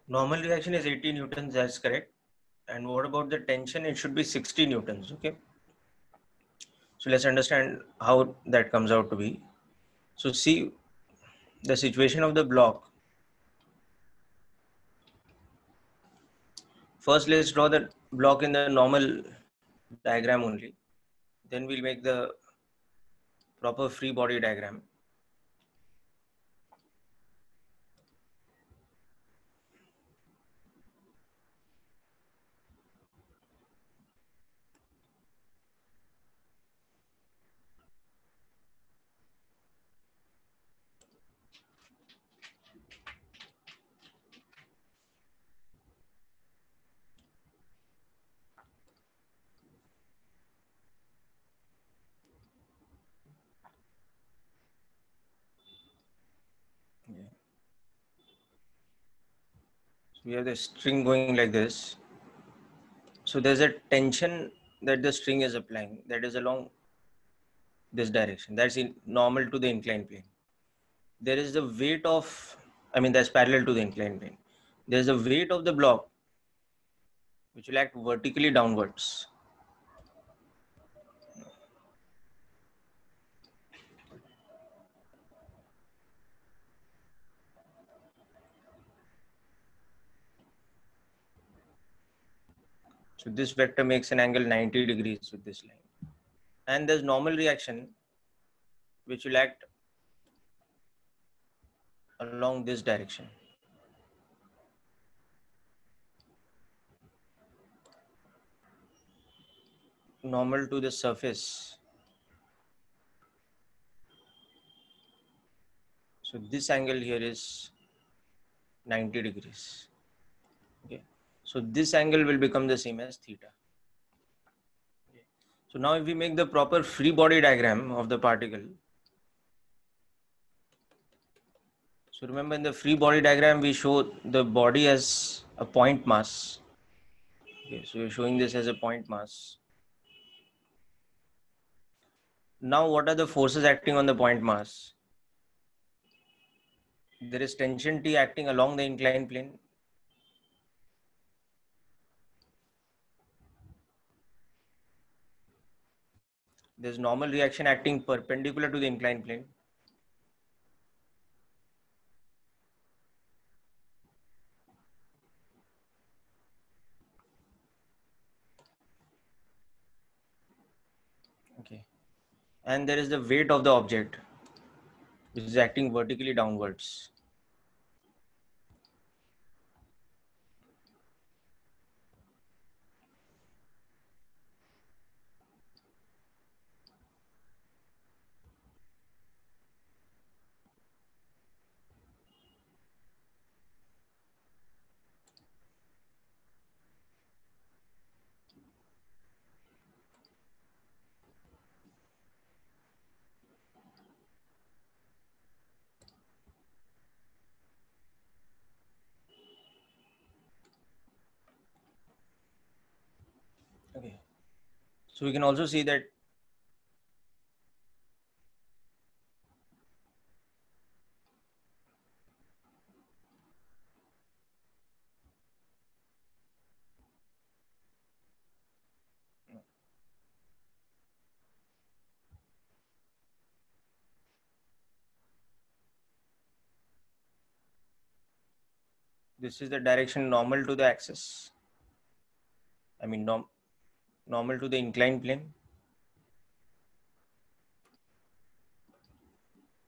Normal reaction is 80 newtons, that's correct. And what about the tension? It should be 60 newtons, okay? So let's understand how that comes out to be. So see the situation of the block. First, let's draw the block in the normal diagram only. Then we'll make the proper free body diagram. Yeah. So we have the string going like this. So there's a tension that the string is applying that is along this direction. That's normal to the inclined plane. There is the weight of, that's parallel to the inclined plane. There's the weight of the block which will act vertically downwards. So this vector makes an angle 90 degrees with this line. And there's normal reaction which will act along this direction. Normal to the surface. So this angle here is 90 degrees. Okay. So this angle will become the same as theta. Okay. So now if we make the proper free body diagram of the particle. So remember in the free body diagram, we show the body as a point mass. Okay, so we're showing this as a point mass. Now what are the forces acting on the point mass? There is tension T acting along the inclined plane. There's normal reaction acting perpendicular to the inclined plane. Okay. And there is the weight of the object, which is acting vertically downwards. Okay. So we can also see that this is the direction normal to the axis. Normal to the inclined plane.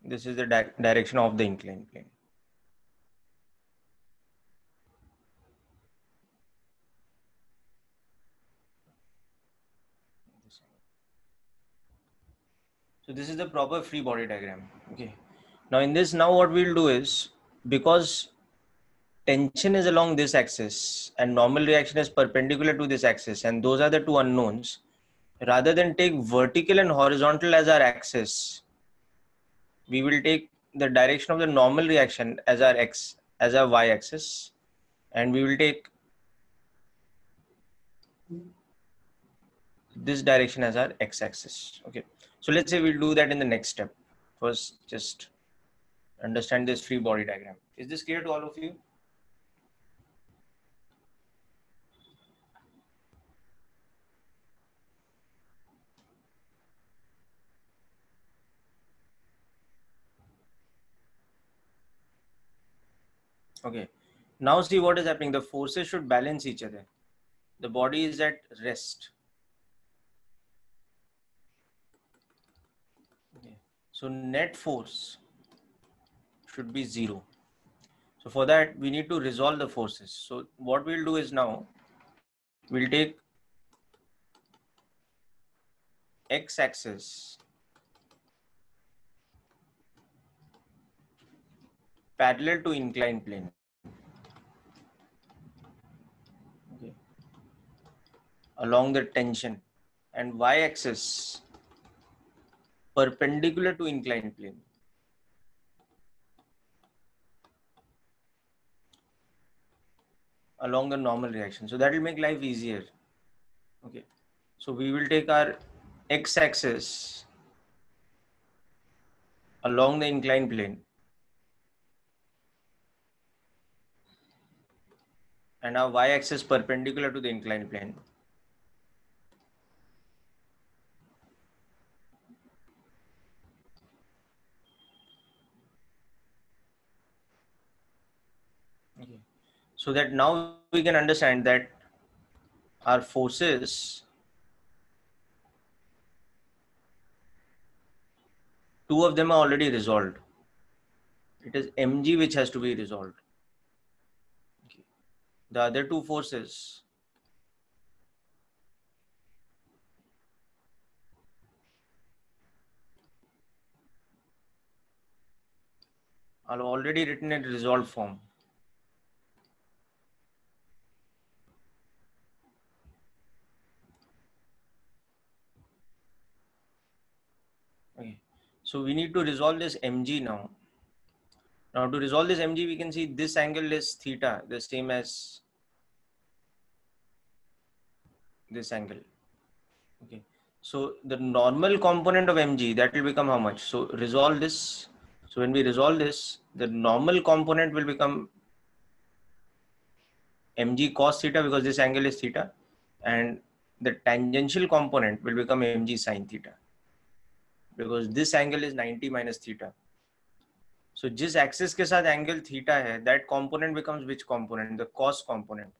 This is the direction of the inclined plane. So this is the proper free body diagram. Okay. Now in this, now what we'll do is, because tension is along this axis and normal reaction is perpendicular to this axis, and those are the two unknowns, rather than take vertical and horizontal as our axis, we will take the direction of the normal reaction as our y axis, and we will take this direction as our x axis. Okay, so let's say we'll do that in the next step. First, just understand this free body diagram. Is this clear to all of you? Okay. Now see what is happening. The forces should balance each other. The body is at rest. Okay. So net force should be 0. So for that, we need to resolve the forces. So what we'll do is now, we'll take x-axis parallel to inclined plane. Okay. Along the tension, and y-axis perpendicular to inclined plane. Along the normal reaction. So that will make life easier. Okay. So we will take our x-axis along the inclined plane and our y-axis perpendicular to the inclined plane. Okay. So that now we can understand that our forces, two of them are already resolved. It is mg which has to be resolved. Okay. The other two forces are already written in resolved form. Okay. So we need to resolve this mg now. Now to resolve this mg, we can see this angle is theta, the same as this angle. Okay. So the normal component of mg, that will become how much? So resolve this. So when we resolve this, the normal component will become mg cos theta because this angle is theta, and the tangential component will become mg sin theta because this angle is 90 minus theta. So जिस axis के साथ angle theta है, that component becomes which component? The cos component.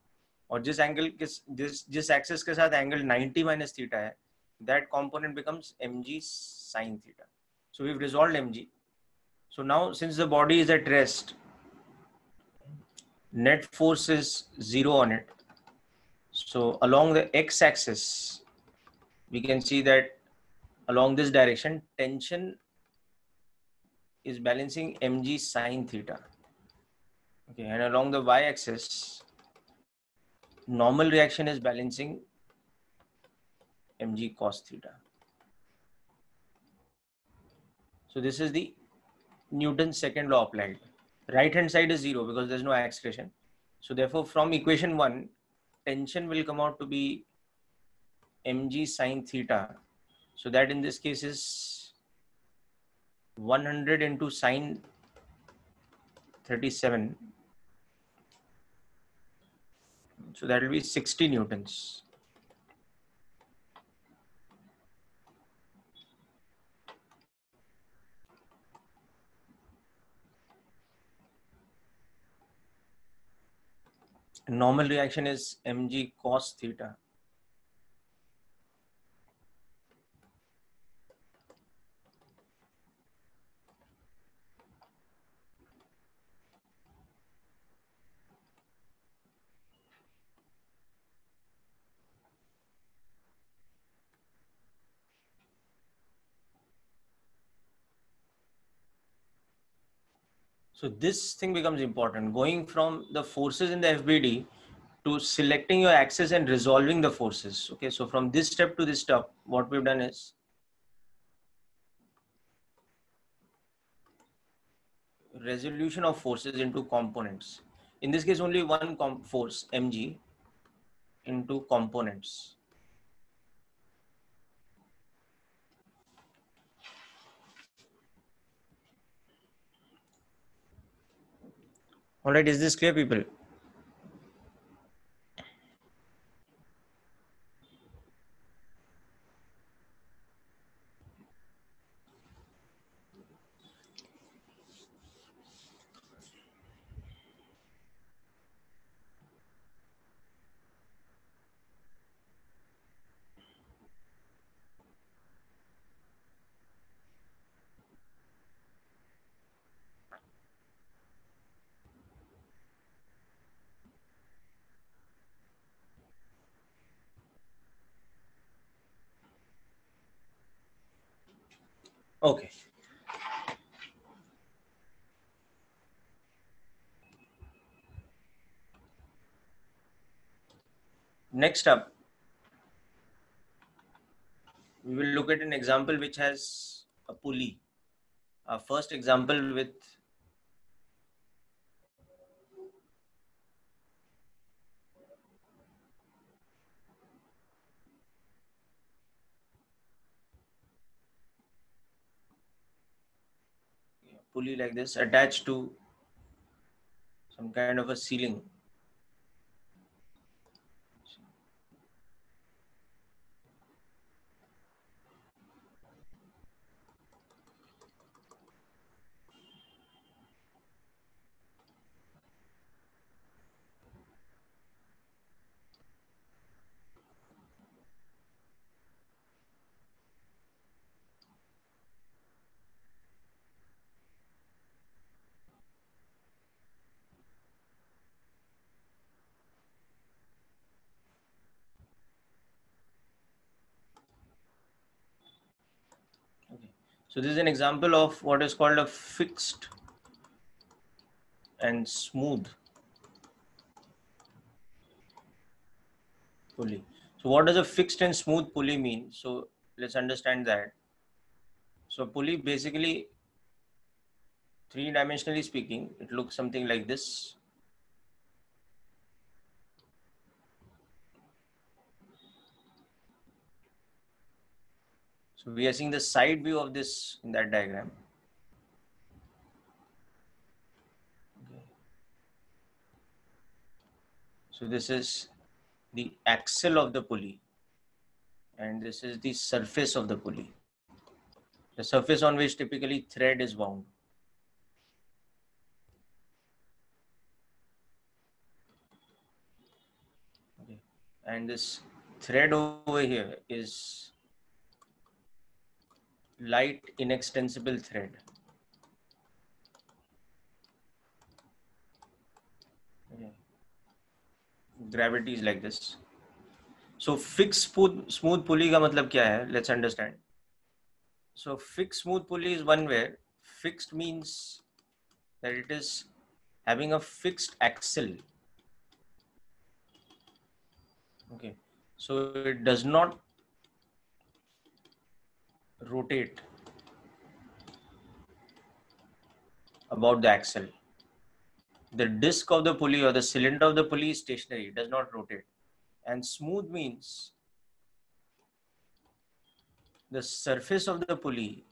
और जिस angle के जिस axis के साथ एंगल 90 minus theta है, that component becomes mg sin theta. So we've resolved mg. So now since the body is at rest, net force is 0 on it. So along the x-axis, we can see that along this direction, tension is balancing mg sin theta. Okay, and along the y-axis, normal reaction is balancing mg cos theta. So this is the Newton's second law applied. Right hand side is 0 because there's no acceleration. So therefore from equation 1, tension will come out to be mg sin theta. So that in this case is 100 into sin 37. So that will be 60 newtons. Normal reaction is mg cos theta. So this thing becomes important, going from the forces in the FBD to selecting your axis and resolving the forces. Okay, so from this step to this step, what we've done is resolution of forces into components. In this case, only one force, mg, into components. All right, is this clear, people? Okay. Next up, we will look at an example which has a pulley. Our first example with pulley like this attached to some kind of a ceiling. Okay. So this is an example of what is called a fixed and smooth pulley. So what does a fixed and smooth pulley mean? So let's understand that. So pulley basically, three-dimensionally speaking, it looks something like this. So we are seeing the side view of this in that diagram. Okay. So this is the axle of the pulley, and this is the surface of the pulley, the surface on which typically thread is wound. Okay. And this thread over here is light inextensible thread. Okay. Gravity is like this. So fixed smooth pulley का मतलब क्या है? Let's understand. So fixed smooth pulley is one where fixed means that it is having a fixed axle. Okay. So it does not rotate about the axle. The disc of the pulley or the cylinder of the pulley is stationary, it does not rotate. And smooth means the surface of the pulley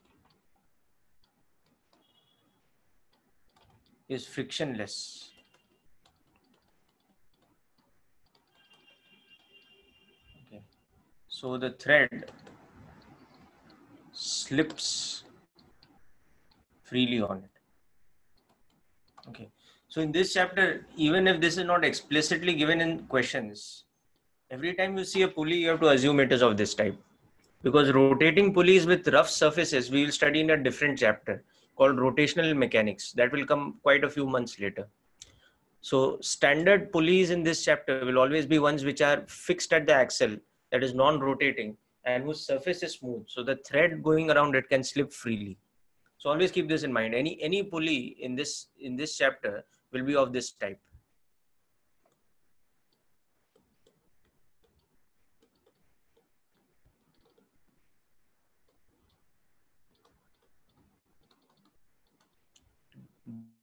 is frictionless. Okay. So the thread slips freely on it. Okay. So in this chapter, even if this is not explicitly given in questions, every time you see a pulley, you have to assume it is of this type. Because rotating pulleys with rough surfaces, we will study in a different chapter called rotational mechanics. That will come quite a few months later. So standard pulleys in this chapter will always be ones which are fixed at the axle, that is non-rotating, and whose surface is smooth. So the thread going around it can slip freely. So always keep this in mind. Any pulley in this chapter will be of this type.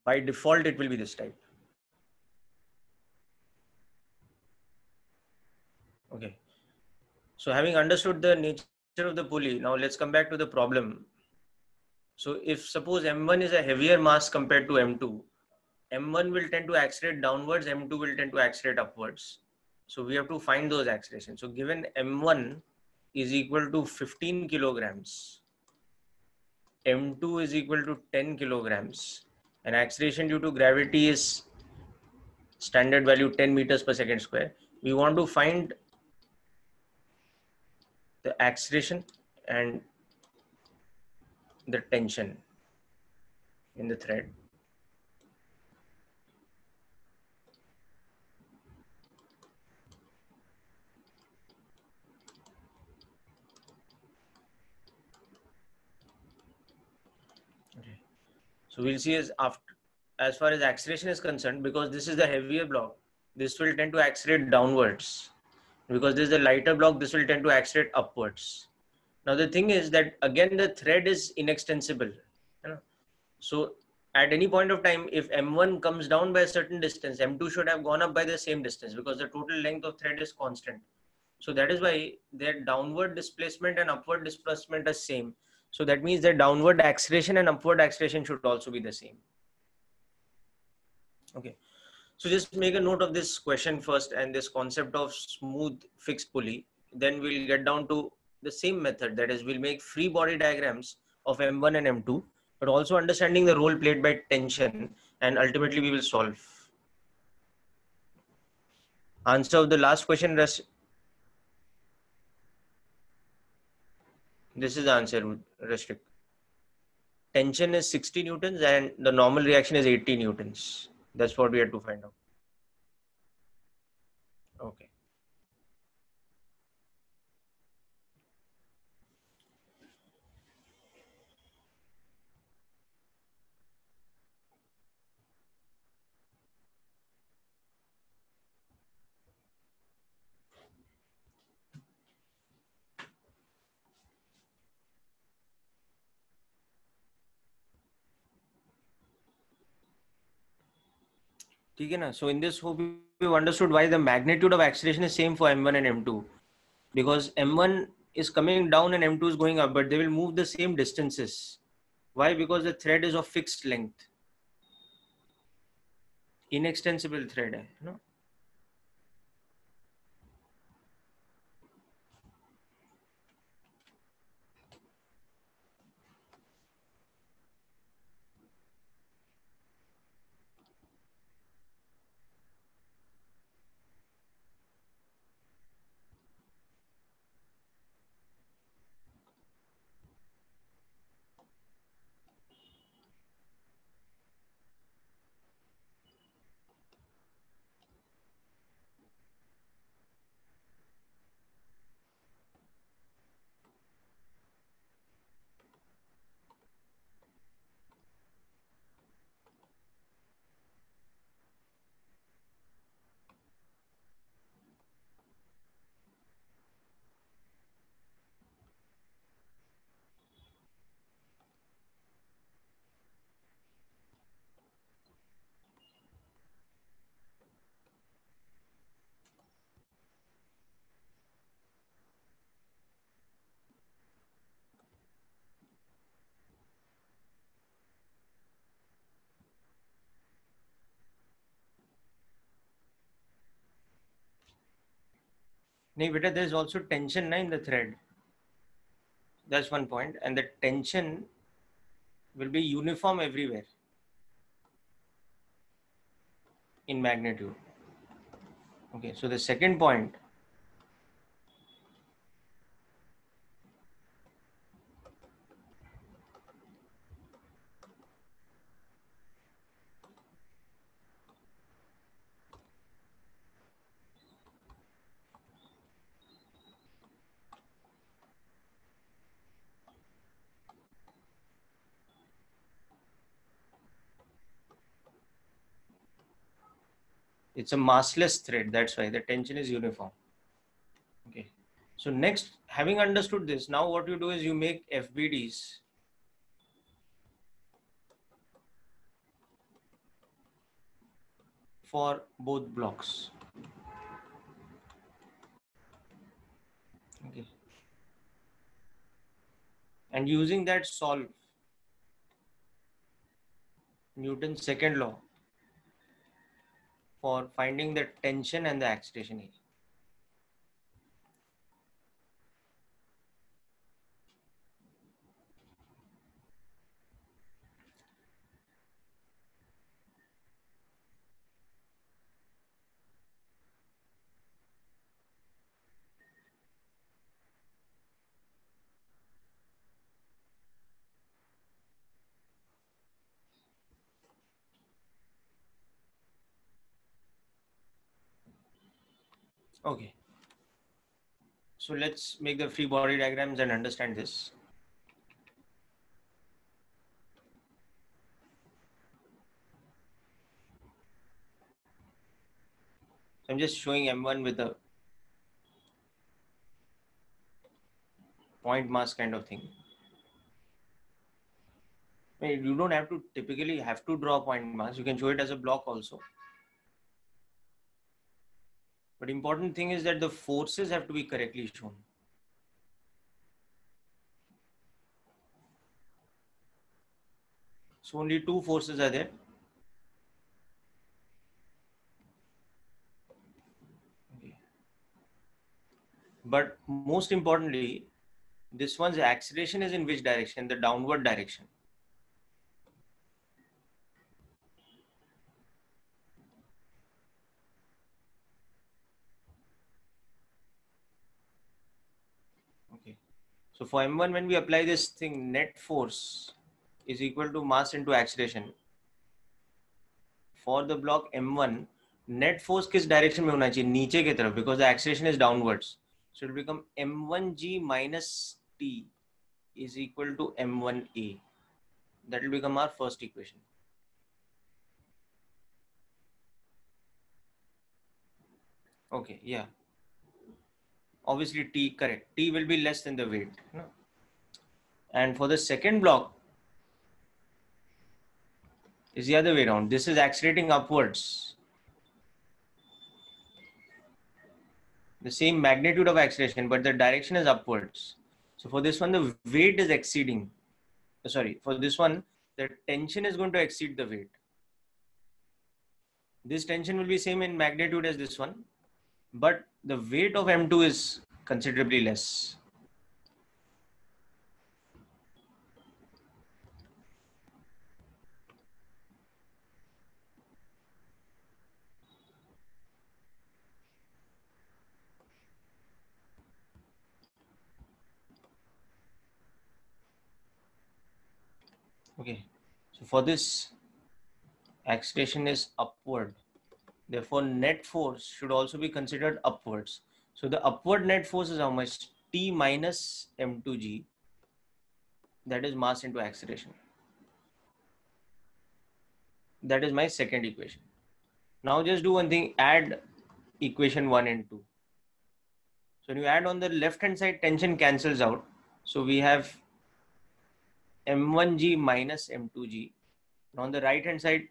By default, it will be this type. Okay. So having understood the nature of the pulley, now let's come back to the problem. So if suppose M1 is a heavier mass compared to M2, M1 will tend to accelerate downwards, M2 will tend to accelerate upwards. So we have to find those accelerations. So given M1 is equal to 15 kilograms, M2 is equal to 10 kilograms, and acceleration due to gravity is standard value 10 meters per second square. We want to find the acceleration and the tension in the thread. So we'll see as far as acceleration is concerned, because this is the heavier block, this will tend to accelerate downwards. Because this is the lighter block, this will tend to accelerate upwards. Now the thing is that again the thread is inextensible. So at any point of time, if M1 comes down by a certain distance, M2 should have gone up by the same distance, because the total length of thread is constant. So that is why their downward displacement and upward displacement are same. So that means that downward acceleration and upward acceleration should also be the same. Okay. So just make a note of this question first and this concept of smooth fixed pulley. Then we'll get down to the same method. That is, we'll make free body diagrams of M1 and M2, but also understanding the role played by tension, and ultimately we will solve. Answer of the last question, this is the answer, restrict. Tension is 60 newtons and the normal reaction is 80 newtons. That's what we had to find out. Okay. So in this, hope you've understood why the magnitude of acceleration is same for M1 and M2. Because M1 is coming down and M2 is going up, but they will move the same distances. Why? Because the thread is of fixed length. Inextensible thread. No? No, but there is also tension in the thread. That's one point. And the tension will be uniform everywhere in magnitude. Okay, so the second point, it's a massless thread. That's why the tension is uniform. Okay. So next, having understood this, now what you do is you make FBDs for both blocks. Okay. And using that solve Newton's second law for finding the tension and the acceleration here. Okay. So let's make the free body diagrams and understand this. So I'm just showing M1 with a point mass kind of thing. I mean, you don't have to typically have to draw a point mass. You can show it as a block also. But important thing is that the forces have to be correctly shown. So only two forces are there. Okay. But most importantly, this one's acceleration is in which direction? The downward direction. Okay. So for M1, when we apply this thing, net force is equal to mass into acceleration. For the block M1, net force किस direction में होना चाहिए? नीचे की तरफ, because the acceleration is downwards. So it will become M1G minus T is equal to M1A. That will become our first equation. Okay, yeah. Obviously T, correct. T will be less than the weight. No? And for the second block, is the other way around. This is accelerating upwards. The same magnitude of acceleration, but the direction is upwards. So for this one, the weight is exceeding. Sorry, for this one, the tension is going to exceed the weight. This tension will be same in magnitude as this one, but the weight of M2 is considerably less. Okay, so for this, acceleration is upward. Therefore, net force should also be considered upwards. So the upward net force is how much? T minus M2G. That is mass into acceleration. That is my second equation. Now just do one thing, add equation 1 and 2. So when you add on the left hand side, tension cancels out. So we have M1G minus M2G. And on the right hand side,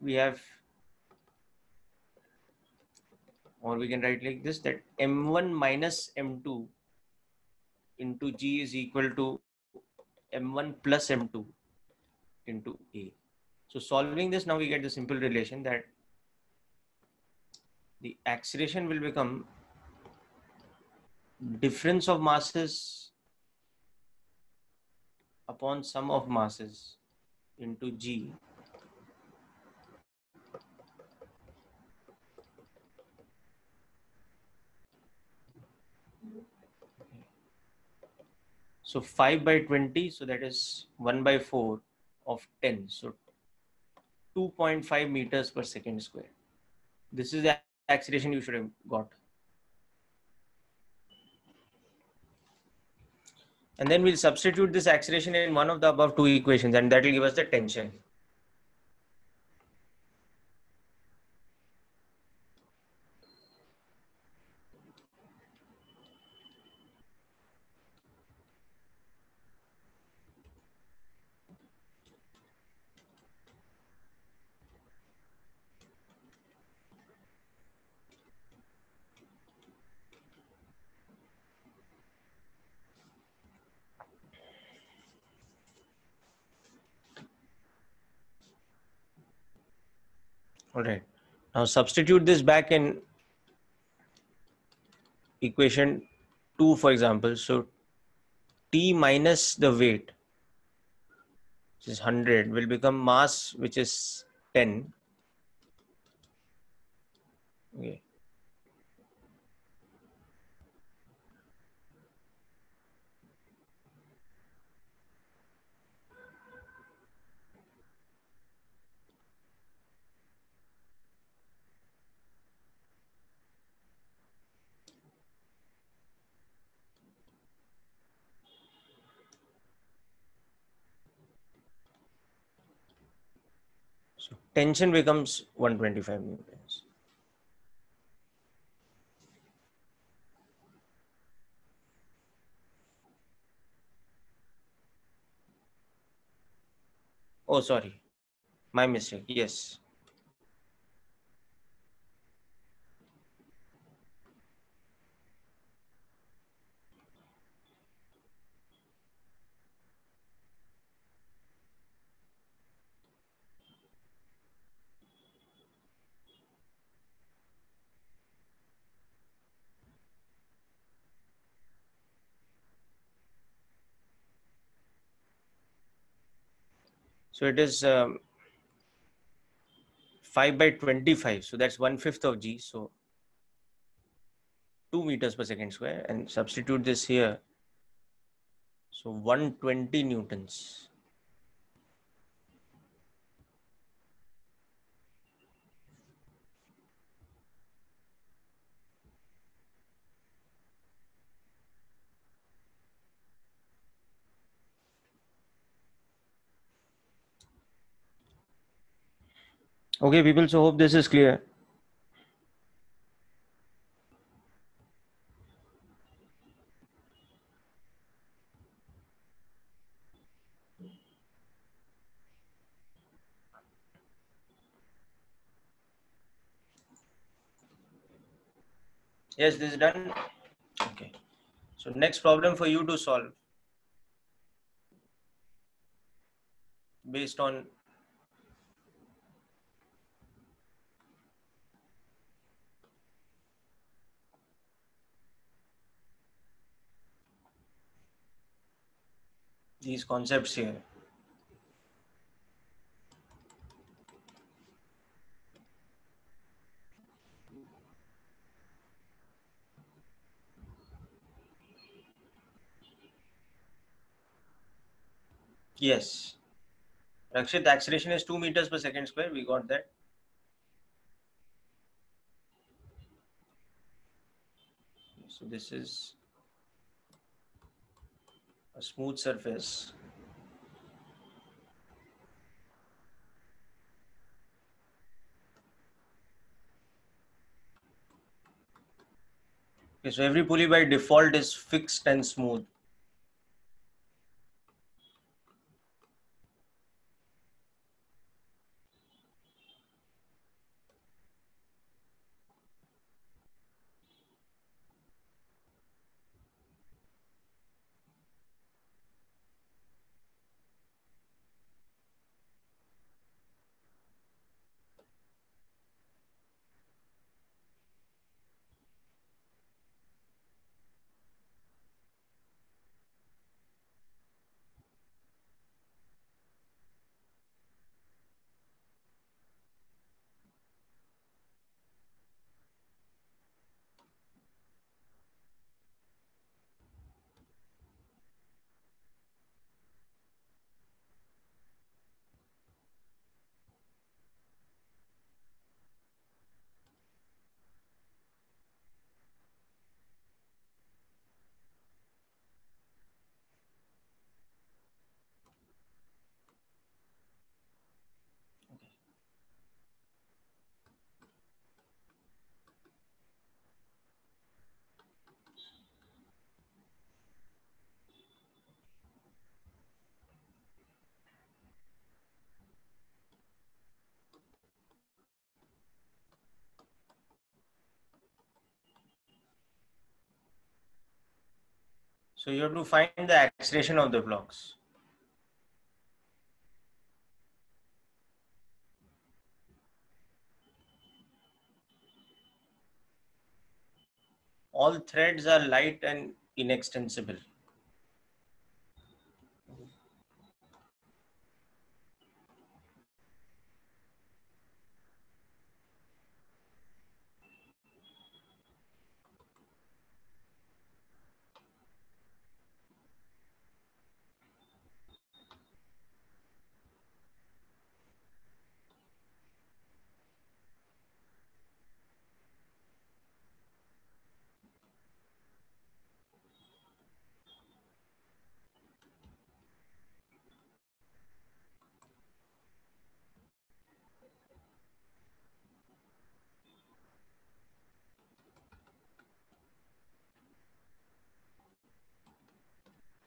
we have, or we can write like this, that M1 minus M2 into G is equal to M1 plus M2 into A. So solving this, now we get the simple relation that the acceleration will become difference of masses upon sum of masses into G. So 5 by 20, so that is 1 by 4 of 10. So 2.5 meters per second square. This is the acceleration you should have got. And then we'll substitute this acceleration in one of the above two equations, and that will give us the tension. All right. Now substitute this back in equation 2, for example. So T minus the weight, which is 100, will become mass, which is 10. Okay. So tension becomes 125 newtons. Oh, sorry. My mistake. Yes. So it is 5 by 25. So that's 1/5 of g. So 2 meters per second square, and substitute this here. So 120 newtons. Okay, people. So hope this is clear. Yes, this is done. Okay. So next problem for you to solve based on these concepts here. Yes. Rakshit, the acceleration is 2 meters per second square. We got that. So this is a smooth surface. Okay, so every pulley by default is fixed and smooth. So you have to find the acceleration of the blocks. All threads are light and inextensible.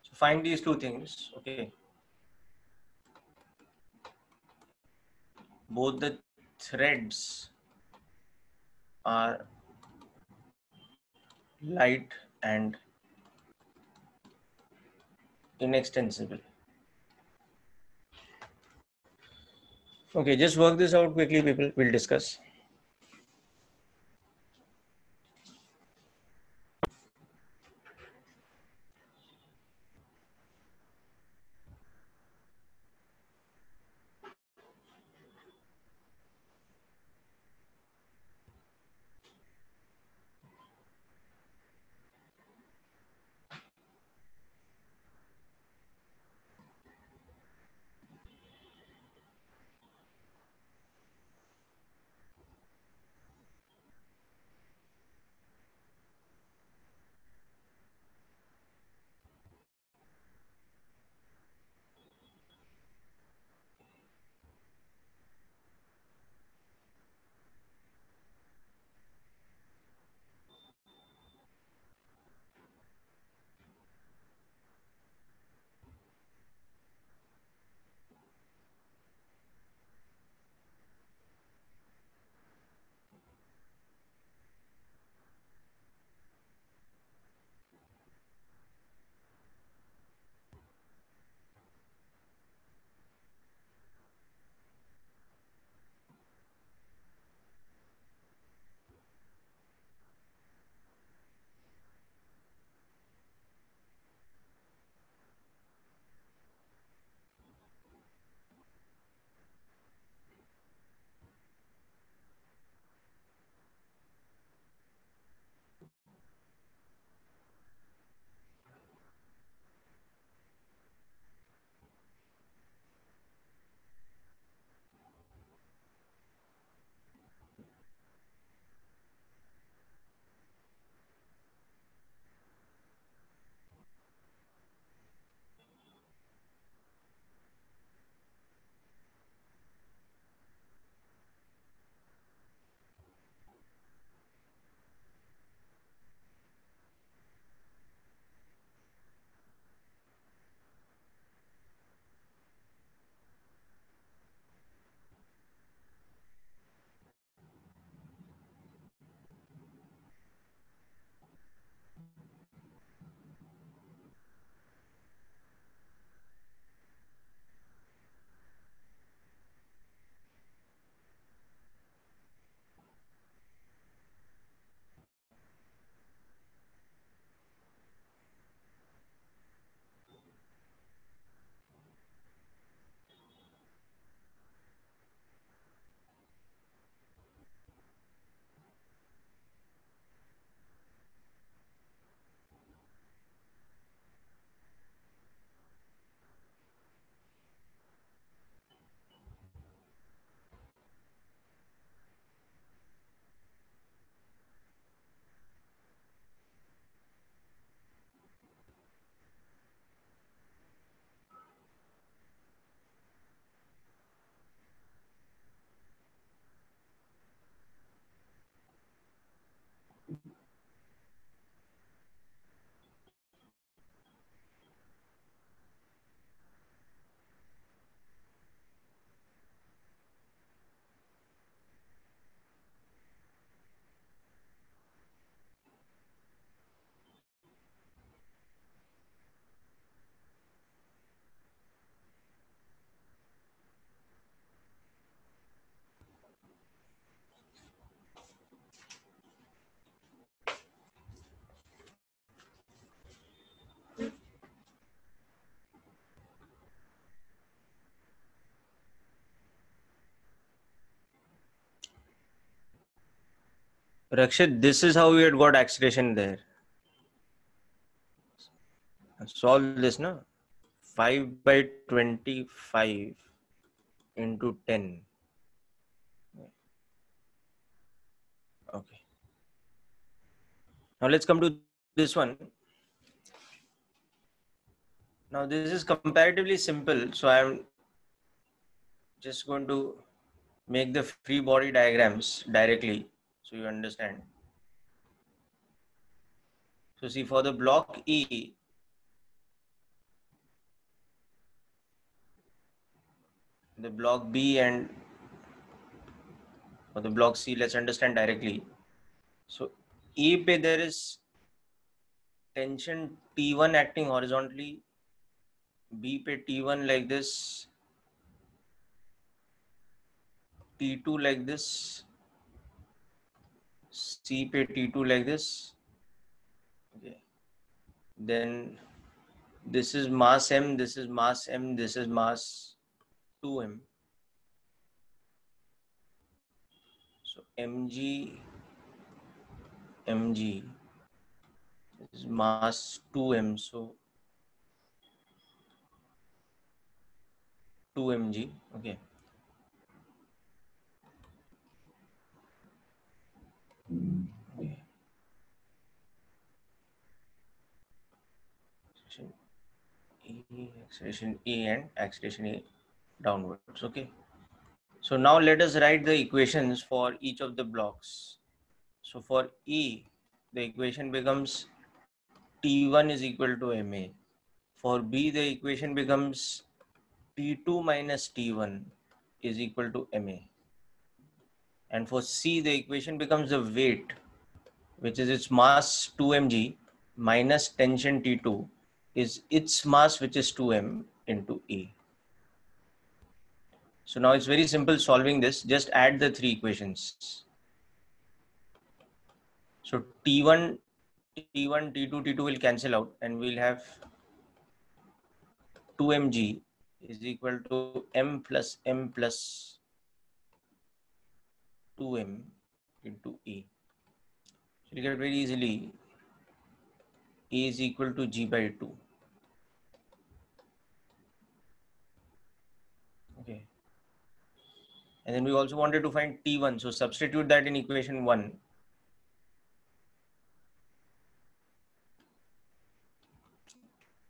So find these two things. Okay. both the threads are light and inextensible. Okay, just work this out quickly, people. We'll discuss. Rakshit, this is how we had got acceleration there. Solve this, na? 5 by 25 into 10. Okay. Now let's come to this one. Now this is comparatively simple. So I'm just going to make the free body diagrams directly so you understand. So see, for the block E, the block B and For the block C, let's understand directly. So E pe there is tension T1 acting horizontally, B pe T1 like this, T2 like this, C pe T2 like this. Okay. Then this is mass M, this is mass M, this is mass 2M. So mg is mass 2m, so 2 mg. Okay. Okay. Acceleration E and acceleration A downwards. Okay. So now let us write the equations for each of the blocks. So for E, the equation becomes T1 is equal to MA. For B, the equation becomes T2 minus T1 is equal to MA. And for C, the equation becomes the weight, which is its mass 2mg minus tension T2 is its mass, which is 2m into E. So now it's very simple solving this. Just add the three equations. So T1, T2, T2 will cancel out and we'll have 2mg is equal to m plus 2m into E. So you get very easily E is equal to g by 2. Okay. And then we also wanted to find T1. So substitute that in equation 1.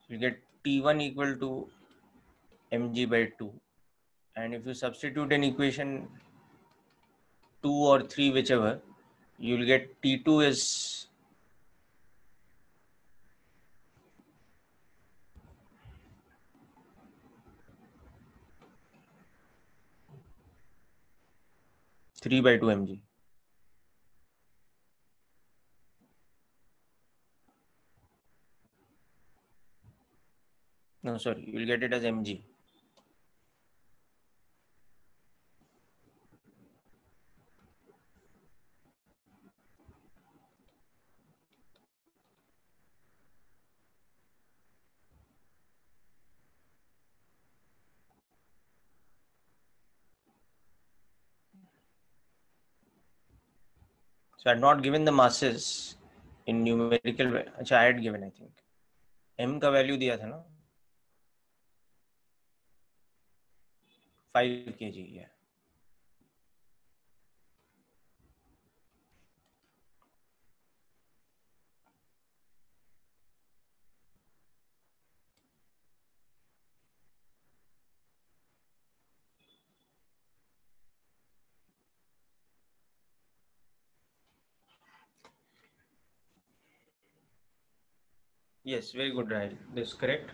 So you get T1 equal to mg by 2. And if you substitute in equation 2 or 3, whichever, you will get T2 is 3 by 2 mg. No, sorry, you will get it as mg. So I had not given the masses in numerical way. अच्छा, I had given, I think. M का value दिया था ना? 5 kg, yeah. Yes, very good, Rahil. This is correct.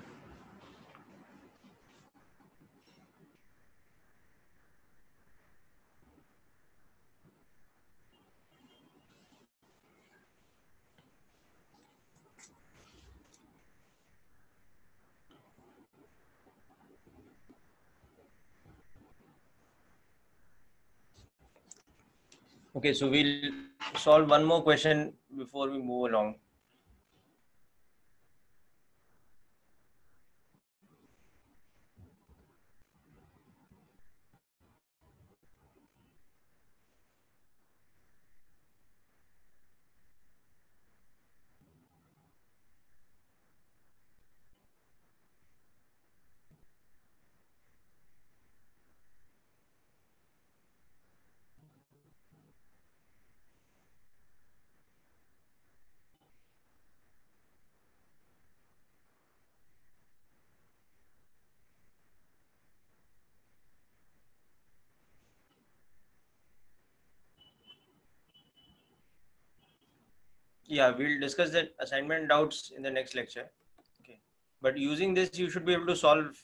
Okay, so we'll solve one more question before we move along. Yeah, we'll discuss the assignment doubts in the next lecture. Okay. But using this, you should be able to solve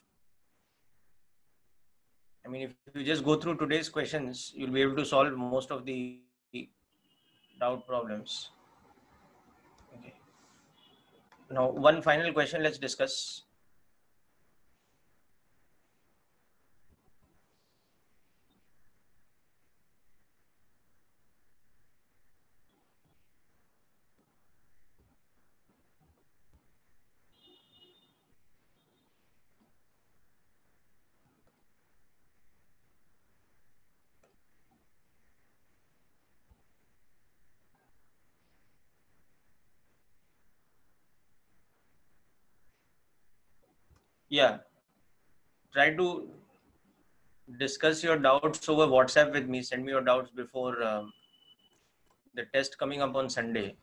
I mean, if you just go through today's questions, you'll be able to solve most of the doubt problems. Okay. Now, one final question let's discuss. Yeah, try to discuss your doubts over WhatsApp with me. Send me your doubts before the test coming up on Sunday.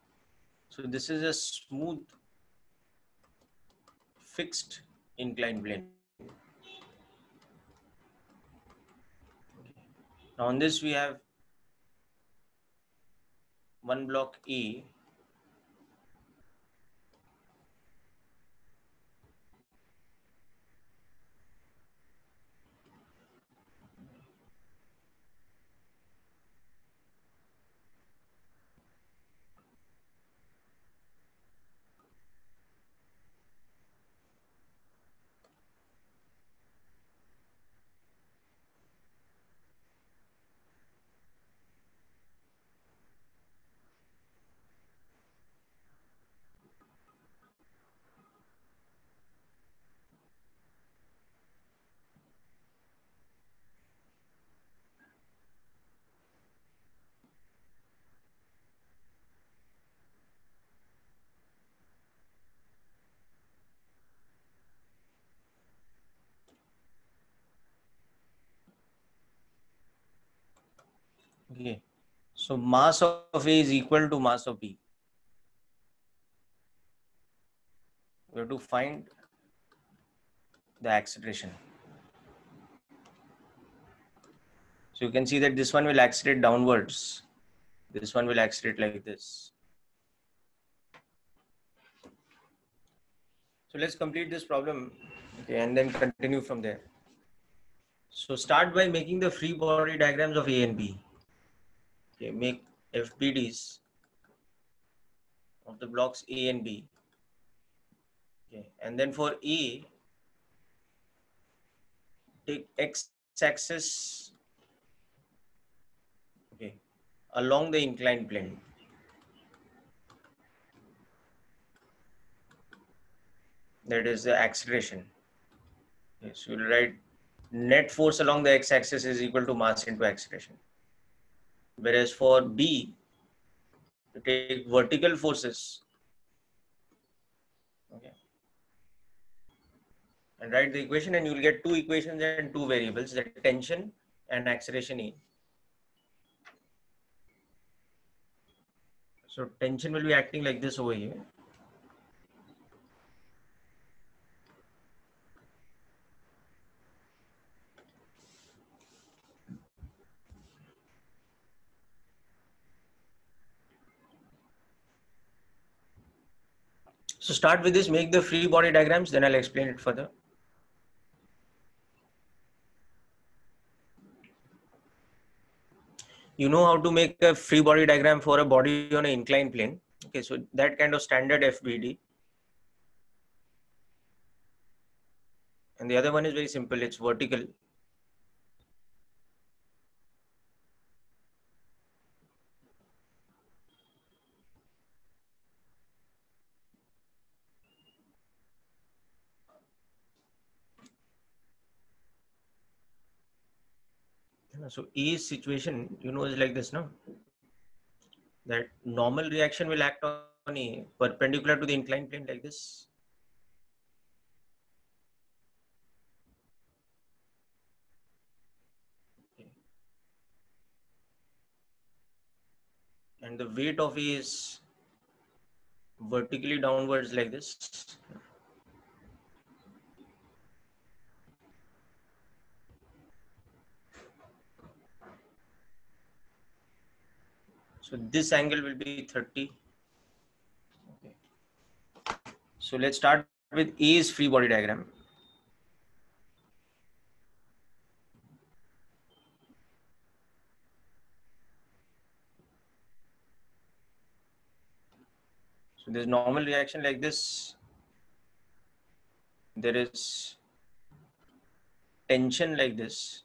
So this is a smooth, fixed inclined plane. Now on this we have one block E. Okay. So mass of A is equal to mass of B. We have to find the acceleration. So you can see that this one will accelerate downwards. This one will accelerate like this. So let's complete this problem, okay, and then continue from there. So start by making the free body diagrams of A and B. Okay, make FBDs of the blocks A and B. Okay, and then for E, take x-axis, okay, along the inclined plane. That is the acceleration. Okay, so you'll write net force along the x-axis is equal to mass into acceleration. Whereas for B, you take vertical forces, okay, and write the equation, and you'll get two equations and two variables, the tension and acceleration E. So tension will be acting like this over here. So start with this, make the free body diagrams, then I'll explain it further. You know how to make a free body diagram for a body on an inclined plane. Okay, so that kind of standard FBD. And the other one is very simple, it's vertical. So E's situation, you know, is like this, no? That normal reaction will act on E perpendicular to the inclined plane like this. Okay. And the weight of E is vertically downwards like this. So this angle will be 30. Okay. So let's start with A's free body diagram. So there's normal reaction like this. There is tension like this.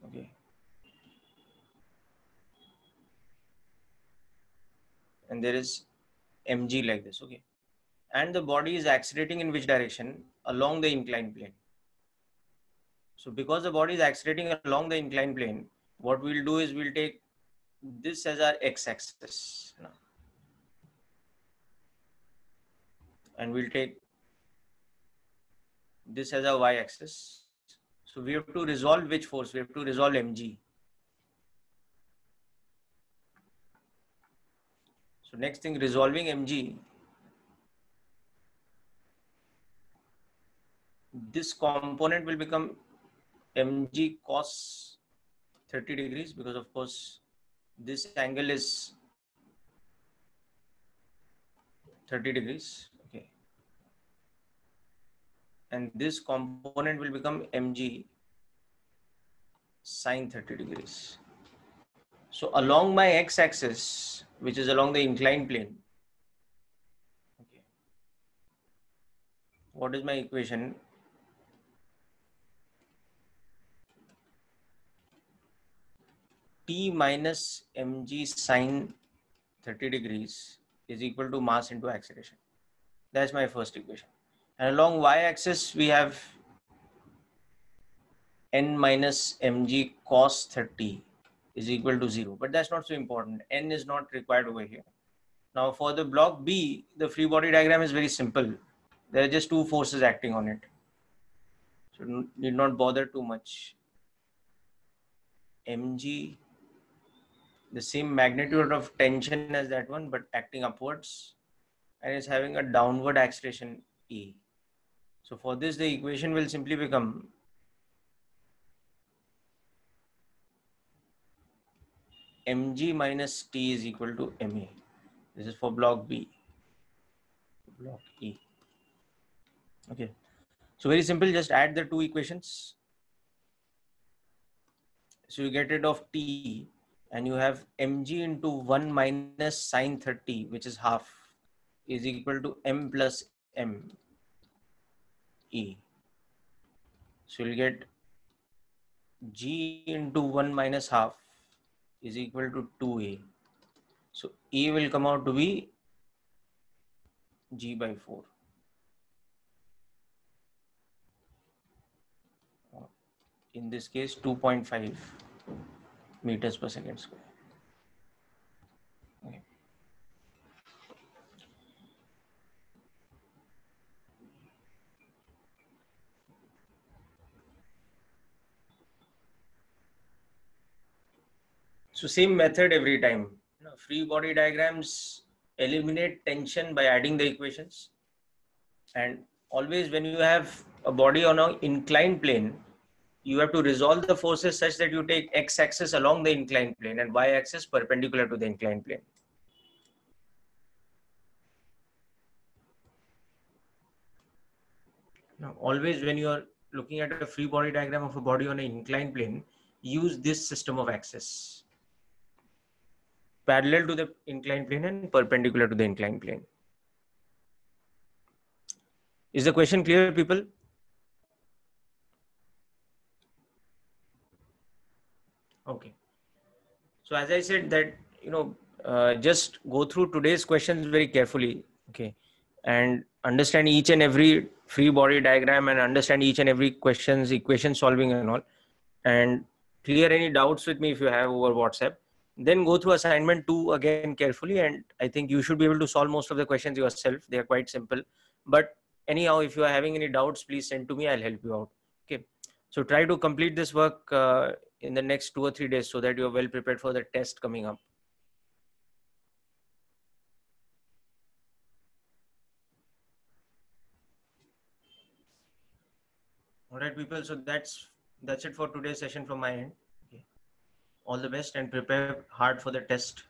Okay. And there is mg like this. Okay. And the body is accelerating in which direction? Along the inclined plane. So because the body is accelerating along the inclined plane, what we'll do is we'll take this as our x-axis now. And we'll take this as our y-axis. So we have to resolve which force? We have to resolve mg. So next thing, resolving mg, this component will become mg cos 30 degrees, because of course this angle is 30 degrees. Okay. And this component will become mg sine 30 degrees. So along my x-axis, which is along the inclined plane, okay, what is my equation? T minus mg sine 30 degrees is equal to mass into acceleration. That's my first equation. And along y-axis, we have n minus mg cos 30 is equal to 0. But that's not so important. N is not required over here. Now for the block B, the free body diagram is very simple. There are just two forces acting on it. So need not bother too much. mg, the same magnitude of tension as that one, but acting upwards, and is having a downward acceleration E. So for this, the equation will simply become mg minus T is equal to ma. This is for block B. Block E. Okay. So very simple, just add the two equations. So you get rid of T, and you have mg into 1 minus sine 30, which is half, is equal to m plus m E. So you'll get g into 1 minus half is equal to 2a. So E will come out to be g by 4. In this case, 2.5 meters per second square. Okay. So same method every time. Free body diagrams eliminate tension by adding the equations. And always when you have a body on an inclined plane, you have to resolve the forces such that you take x-axis along the inclined plane and y-axis perpendicular to the inclined plane. Now, always when you are looking at a free body diagram of a body on an inclined plane, use this system of axis, parallel to the inclined plane and perpendicular to the inclined plane. Is the question clear, people? Okay. So as I said that, just go through today's questions very carefully. Okay. And understand each and every free body diagram and understand each and every question's equation solving and all. And clear any doubts with me if you have over WhatsApp. Then go through assignment 2 again carefully. And I think you should be able to solve most of the questions yourself. They are quite simple. But anyhow, if you are having any doubts, please send to me. I'll help you out. Okay. So try to complete this work in the next 2 or 3 days so that you're well prepared for the test coming up. All right, people. So that's it for today's session from my end. Okay. All the best and prepare hard for the test.